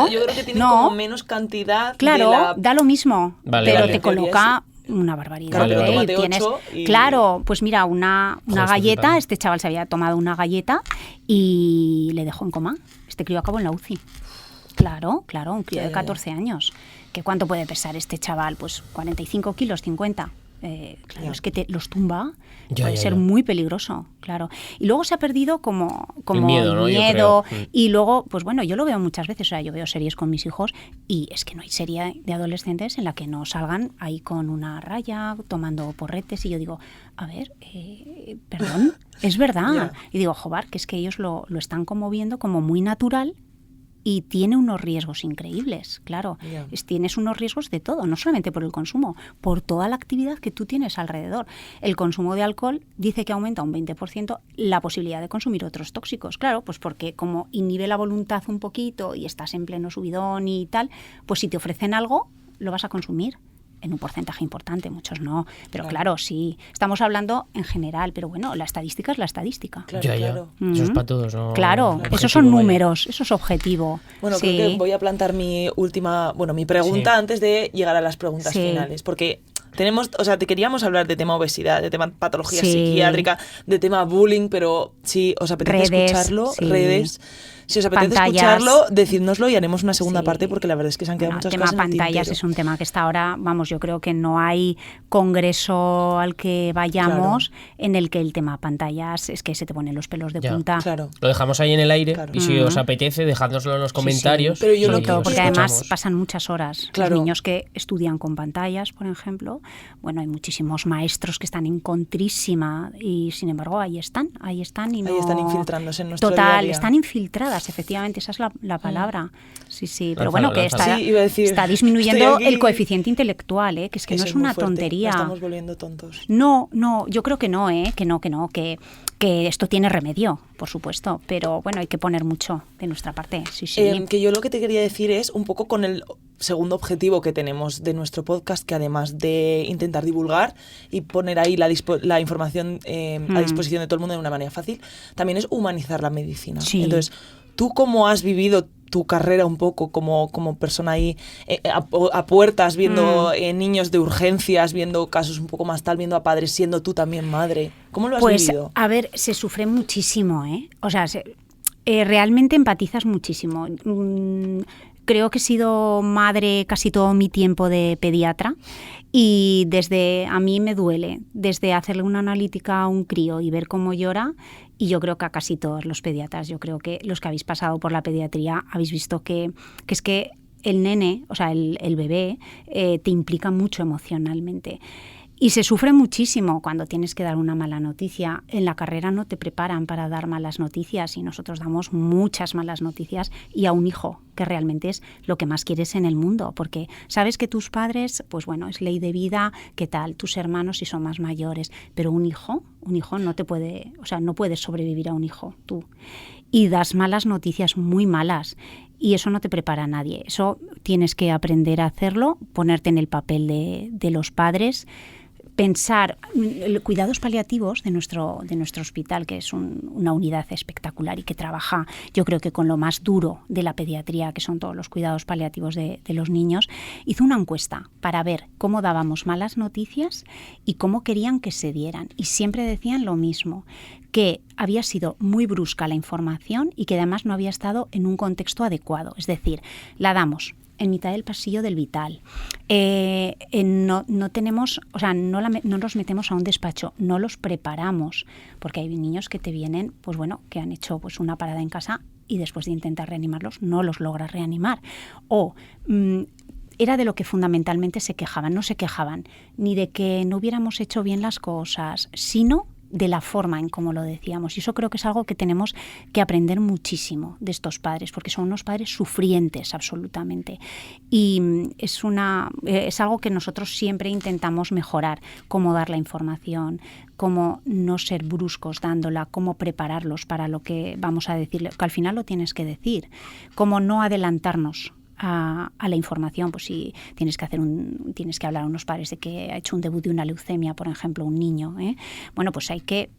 Yo creo que tiene No. como menos cantidad Claro, de la... da lo mismo, Vale, pero vale. te coloca una barbaridad. Claro, pero ¿eh? tómate Y tienes, 8 y- Claro, pues mira, una Joder, estoy galleta, flipando. este chaval se había tomado una galleta y le dejó en coma. Este crío acabó en la UCI. Claro, un crío Ya, de ya, ya. 14 años. ¿Que cuánto puede pesar este chaval? Pues 45 kilos, 50. Claro, Ya. es que te los tumba, Ya, puede ya, ser ya. muy peligroso, claro. Y luego se ha perdido como El miedo, ¿no? Yo miedo. creo. Y luego, pues bueno, yo lo veo muchas veces, o sea, yo veo series con mis hijos y es que no hay serie de adolescentes en la que no salgan ahí con una raya, tomando porretes y yo digo, a ver, perdón, es verdad. Ya. Y digo, joder, que es que ellos lo están como viendo como muy natural y tiene unos riesgos increíbles, claro. Ya. Tienes unos riesgos de todo, no solamente por el consumo, por toda la actividad que tú tienes alrededor. El consumo de alcohol dice que aumenta un 20% la posibilidad de consumir otros tóxicos. Claro, pues porque como inhibe la voluntad un poquito y estás en pleno subidón y tal, pues si te ofrecen algo, lo vas a consumir. En un porcentaje importante, muchos no. Pero claro, sí. Estamos hablando en general, pero bueno, la estadística es la estadística. Claro, Ya. claro. Eso es para todos, ¿no? Claro, Objetivo, esos son vaya. números, eso es objetivo. Bueno, Sí. creo que voy a plantar mi pregunta Sí. antes de llegar a las preguntas Sí. finales, porque te queríamos hablar de tema obesidad, de tema patología Sí. psiquiátrica, de tema bullying, pero si os apetece Redes, escucharlo, sí. redes, si os apetece Pantallas. escucharlo, decídnoslo y haremos una segunda Sí. parte porque la verdad es que se han quedado Bueno, muchas el tema cosas en el pantallas tintero. es un tema que está ahora, vamos, yo creo que no hay congreso al que vayamos en el que el tema pantallas es que se te ponen los pelos de Ya. punta. Claro. Lo dejamos ahí en el aire Claro. y si os apetece, dejádnoslo en los comentarios. Pero yo lo Sobre que todo os porque escuchamos. además pasan muchas horas. Claro. Los niños que estudian con pantallas, por ejemplo, bueno, hay muchísimos maestros que están en contrísima y sin embargo ahí están y no... Ahí están infiltrándose en nuestro Total, día a día. están infiltradas, efectivamente, esa es la palabra. Sí, pero Lánzalo, bueno, que lánzalo. está, Sí, iba a decir, está estoy disminuyendo aquí. el coeficiente intelectual, que es que Eso no es muy una fuerte. tontería. Nos estamos volviendo tontos. No, yo creo que no, que esto tiene remedio, por supuesto, pero bueno, hay que poner mucho de nuestra parte, sí. Que yo lo que te quería decir es un poco con el segundo objetivo que tenemos de nuestro podcast, que además de intentar divulgar y poner ahí la información a disposición de todo el mundo de una manera fácil, también es humanizar la medicina. Sí. Entonces, ¿tú cómo has vivido tu carrera un poco como persona ahí a puertas, viendo niños de urgencias, viendo casos un poco más tal, viendo a padres, siendo tú también madre? ¿Cómo lo has Pues, vivido? a ver, se sufre muchísimo, O sea, realmente empatizas muchísimo. Creo que he sido madre casi todo mi tiempo de pediatra y a mí me duele, desde hacerle una analítica a un crío y ver cómo llora, y yo creo que a casi todos los pediatras, yo creo que los que habéis pasado por la pediatría habéis visto que es que el nene, o sea, el bebé, te implica mucho emocionalmente. Y se sufre muchísimo cuando tienes que dar una mala noticia. En la carrera no te preparan para dar malas noticias y nosotros damos muchas malas noticias y a un hijo, que realmente es lo que más quieres en el mundo, porque sabes que tus padres, pues bueno, es ley de vida, ¿qué tal? Tus hermanos si son más mayores, pero un hijo no te puede, o sea, no puedes sobrevivir a un hijo tú. Y das malas noticias muy malas. Y eso no te prepara a nadie. Eso tienes que aprender a hacerlo, ponerte en el papel de los padres, pensar cuidados paliativos de nuestro hospital, que es una unidad espectacular y que trabaja, yo creo que con lo más duro de la pediatría, que son todos los cuidados paliativos de los niños, hizo una encuesta para ver cómo dábamos malas noticias y cómo querían que se dieran. Y siempre decían lo mismo, que había sido muy brusca la información y que además no había estado en un contexto adecuado. Es decir, la damos en mitad del pasillo del vital. No tenemos, o sea, no los metemos a un despacho, no los preparamos, porque hay niños que te vienen, pues bueno, que han hecho pues una parada en casa y después de intentar reanimarlos no los logras reanimar. O era de lo que fundamentalmente se quejaban, no se quejaban ni de que no hubiéramos hecho bien las cosas, sino de la forma en cómo lo decíamos. Y eso creo que es algo que tenemos que aprender muchísimo de estos padres, porque son unos padres sufrientes absolutamente. Y es algo que nosotros siempre intentamos mejorar, cómo dar la información, cómo no ser bruscos dándola, cómo prepararlos para lo que vamos a decirle, que al final lo tienes que decir, cómo no adelantarnos a la información. Pues si tienes que hablar a unos padres de que ha hecho un debut de una leucemia, por ejemplo, un niño, bueno, pues hay que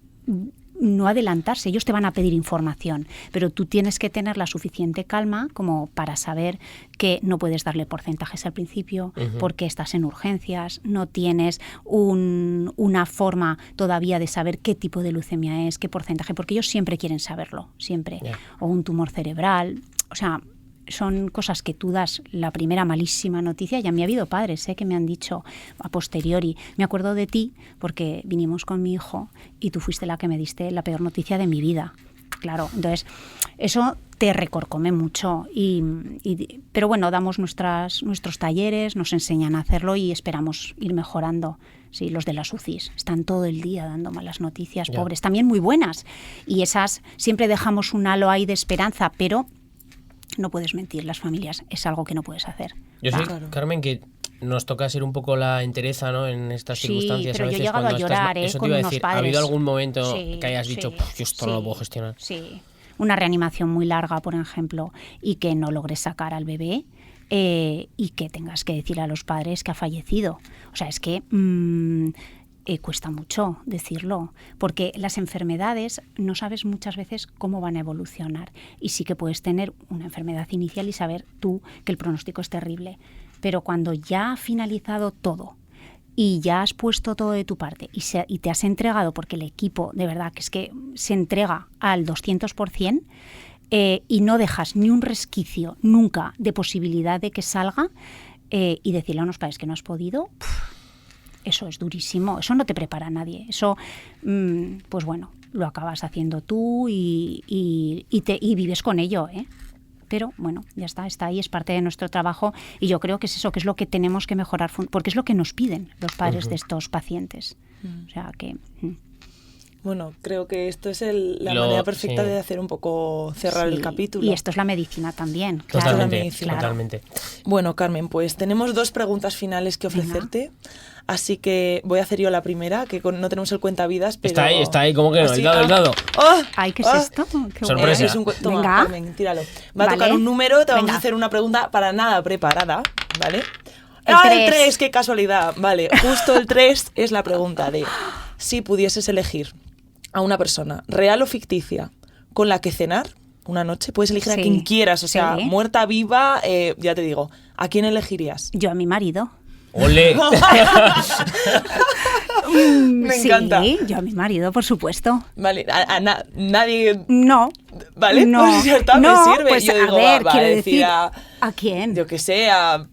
no adelantarse. Ellos te van a pedir información, pero tú tienes que tener la suficiente calma como para saber que no puedes darle porcentajes al principio, porque estás en urgencias, no tienes una forma todavía de saber qué tipo de leucemia es, qué porcentaje, porque ellos siempre quieren saberlo, siempre. Yeah. O un tumor cerebral, o sea, son cosas que tú das la primera malísima noticia. Y a mí ha habido padres que me han dicho a posteriori, me acuerdo de ti porque vinimos con mi hijo y tú fuiste la que me diste la peor noticia de mi vida. Claro, entonces eso te recorcome mucho. Pero bueno, damos nuestros talleres, nos enseñan a hacerlo y esperamos ir mejorando. Sí, los de las UCIs están todo el día dando malas noticias, pobres, también muy buenas. Y esas siempre dejamos un halo ahí de esperanza, pero no puedes mentir, las familias es algo que no puedes hacer. Yo sé, claro, Carmen, que nos toca ser un poco la entereza, ¿no?, en estas circunstancias. Pero a veces yo he llegado a llorar, eso con te iba a unos decir. padres. ¿Ha habido algún momento que hayas dicho, yo esto no lo puedo gestionar? Sí, una reanimación muy larga, por ejemplo, y que no logres sacar al bebé y que tengas que decir a los padres que ha fallecido. O sea, es que cuesta mucho decirlo, porque las enfermedades no sabes muchas veces cómo van a evolucionar, y sí que puedes tener una enfermedad inicial y saber tú que el pronóstico es terrible, pero cuando ya ha finalizado todo y ya has puesto todo de tu parte y te has entregado, porque el equipo de verdad que es que se entrega al 200%, y no dejas ni un resquicio nunca de posibilidad de que salga, y decirle a unos padres que no has podido, eso es durísimo, eso no te prepara a nadie. Eso, pues bueno, lo acabas haciendo tú y vives con ello, Pero bueno, ya está ahí, es parte de nuestro trabajo y yo creo que es eso, que es lo que tenemos que mejorar, porque es lo que nos piden los padres de estos pacientes. O sea que... Bueno, creo que esto es la manera perfecta de hacer un poco cerrar el capítulo. Y esto es la medicina también. Totalmente, claro. Totalmente. Bueno, Carmen, pues tenemos 2 preguntas finales que ofrecerte. Así que voy a hacer yo la primera, que no tenemos el cuentavidas, pero... Está ahí, ¿cómo que no? El dado. ¡Oh! Ay, ¿qué es esto? Qué sorpresa. Toma, venga, Carmen, tíralo. Va a tocar un número, te vamos a hacer una pregunta para nada preparada, ¿vale? El 3, qué casualidad. Vale, justo el 3 es la pregunta de si pudieses elegir a una persona, real o ficticia, con la que cenar una noche, puedes elegir a quien quieras, o sea, muerta, viva, ya te digo, ¿a quién elegirías? Yo a mi marido. ¡Ole! Me encanta. Sí, yo a mi marido, por supuesto. Vale, nadie... No. ¿Vale? No, pues ya está, no, me sirve. Pues yo digo, a ver, va a quiero decir ¿a quién? Yo que sé, a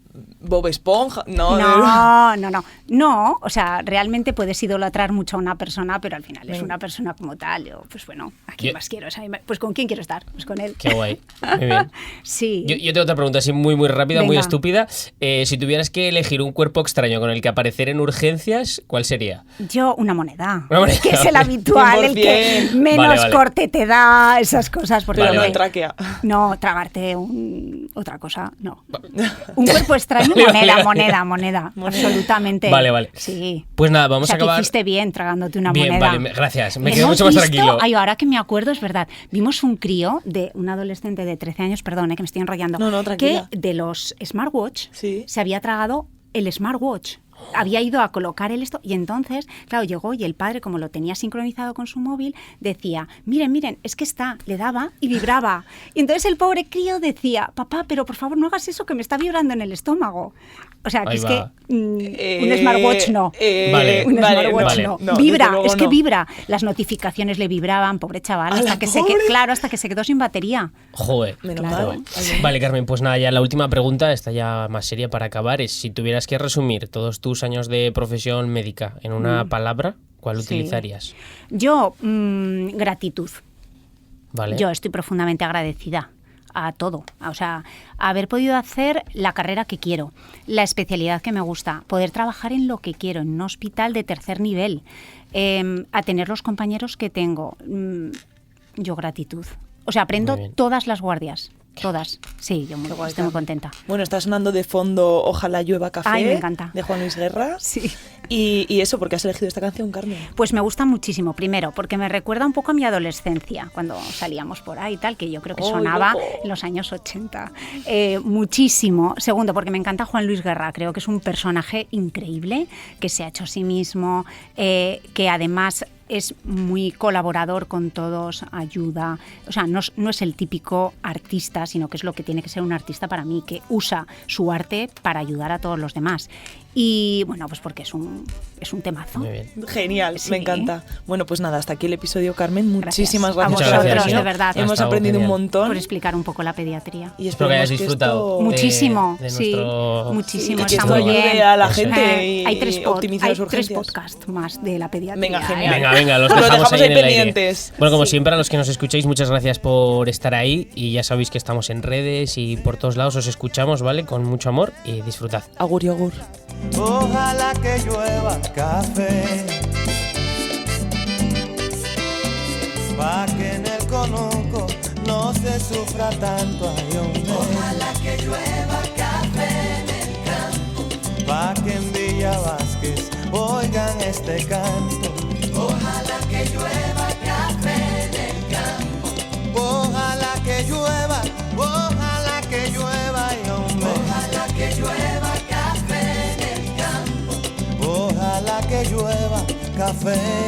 Bob Esponja. No, o sea, realmente puedes idolatrar mucho a una persona, pero al final es una persona como tal. Yo, pues bueno, ¿a quién más quiero? O sea, pues ¿con quién quiero estar? Pues con él. Qué guay, muy bien. Sí. Yo tengo otra pregunta así muy rápida, muy Venga. estúpida. Si tuvieras que elegir un cuerpo extraño con el que aparecer en urgencias, ¿cuál sería? Yo, una moneda. Una moneda, Que es el habitual, el que 100%. menos Vale. corte te da, esas cosas. Porque Pero no Vale. en tráquea. No, tragarte otra cosa, no. Un cuerpo extraño, moneda, absolutamente. Vale. Sí. Pues nada, vamos O sea, a acabar. que hiciste bien tragándote una Bien, moneda. vale, gracias. Me quedo Hemos mucho más visto- tranquilo. Ay, ahora que me acuerdo, es verdad. Vimos un crío de un adolescente de 13 años, perdón, que me estoy enrollando. No, tranquila. Que de los smartwatch Sí. se había tragado el smartwatch. Había ido a colocar el esto y entonces, claro, llegó y el padre, como lo tenía sincronizado con su móvil, decía, miren, es que le daba y vibraba. Y entonces el pobre crío decía, papá, pero por favor no hagas eso que me está vibrando en el estómago. O sea, que Ahí es va. que un smartwatch no. Vale. Un smartwatch vale. no. No, Vibra, desde luego es que no. vibra. Las notificaciones le vibraban, pobre chaval, ¿A hasta la que pobre? hasta que se quedó sin batería. Joder. Menos Claro. mal. Vale, Carmen, pues nada, ya la última pregunta, esta ya más seria para acabar, es si tuvieras que resumir todos tus años de profesión médica en una palabra, ¿cuál Sí. utilizarías? Yo, gratitud. Vale. Yo estoy profundamente agradecida a todo. O sea, haber podido hacer la carrera que quiero, la especialidad que me gusta, poder trabajar en lo que quiero, en un hospital de tercer nivel, a tener los compañeros que tengo. Yo gratitud. O sea, aprendo Muy bien. todas las guardias. Todas. Sí, yo estoy muy contenta. Bueno, está sonando de fondo Ojalá llueva café. Ay, me encanta. De Juan Luis Guerra. Sí. Y eso, ¿por qué has elegido esta canción, Carmen? Pues me gusta muchísimo, primero, porque me recuerda un poco a mi adolescencia, cuando salíamos por ahí y tal, que yo creo que ¡Ay, sonaba loco! en los años 80. Muchísimo. Segundo, porque me encanta Juan Luis Guerra, creo que es un personaje increíble, que se ha hecho a sí mismo, que además es muy colaborador con todos, ayuda. O sea, no es el típico artista, sino que es lo que tiene que ser un artista para mí, que usa su arte para ayudar a todos los demás. Y bueno, pues porque es un temazo. Muy bien. Genial, Sí. me encanta. Bueno, pues nada, hasta aquí el episodio, Carmen. Gracias. Muchísimas A gracias por vosotros, haber venido. de verdad. Ha Hemos estado aprendido genial. un montón. Por explicar un poco la pediatría. Y Espero que hayas esperemos disfrutado. esto- Muchísimo, de sí, nuestro- muchísimo, y que está esto muy ayude bien. a la Eso es. gente y Hay tres optimice las tres urgencias. podcasts más de la pediatría. Venga, genial. Venga, los Pues lo dejamos dejamos ahí en ahí el aire. pendientes. Bueno, como Sí. siempre, a los que nos escucháis, muchas gracias por estar ahí y ya sabéis que estamos en redes y por todos lados os escuchamos, ¿vale? Con mucho amor y disfrutad. Agur y agur. Ojalá que llueva café, pa' que en el conuco no se sufra tanto. Ay, hombre. Ojalá que llueva café en el campo, pa' que en Villa Vázquez oigan este canto. Ojalá que llueva café en el campo, ojalá que llueva, ay, hombre. Ojalá que llueva café en el campo, ojalá que llueva café.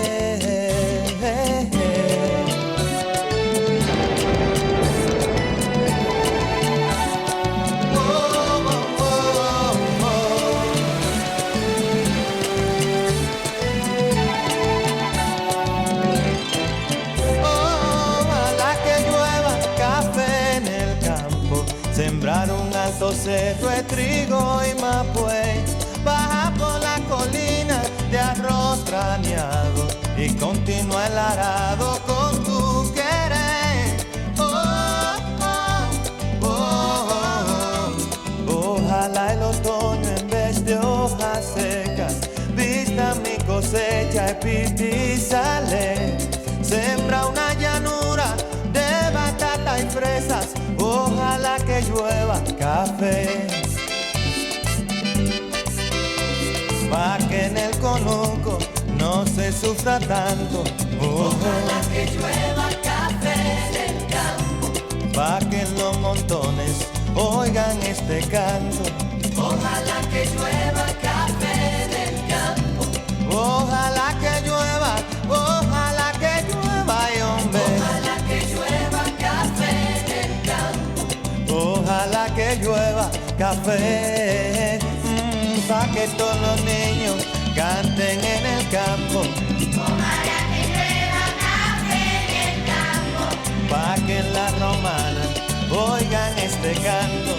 Ojalá que llueva café en el campo, sembrar un alto cerro de trigo y mapuey, baja por la colina de arroz trañado y continúa el arado con tu querer. Ojalá el otoño en vez de hojas secas vista mi cosecha y pistizales. Sembra una llanura de batata y fresas, ojalá que llueva café, pa' que en el conuco no se sufra tanto. Ojalá que llueva café en el campo, pa' que en los montones oigan este canto. Ojalá que llueva café en el campo, ojalá que llueva, ay, hombre. Ojalá que llueva café en el campo, ojalá que llueva café, pa' que todos los niños canten en el campo. Ojalá que llueva café en el campo, pa' que en la romana oigan este canto.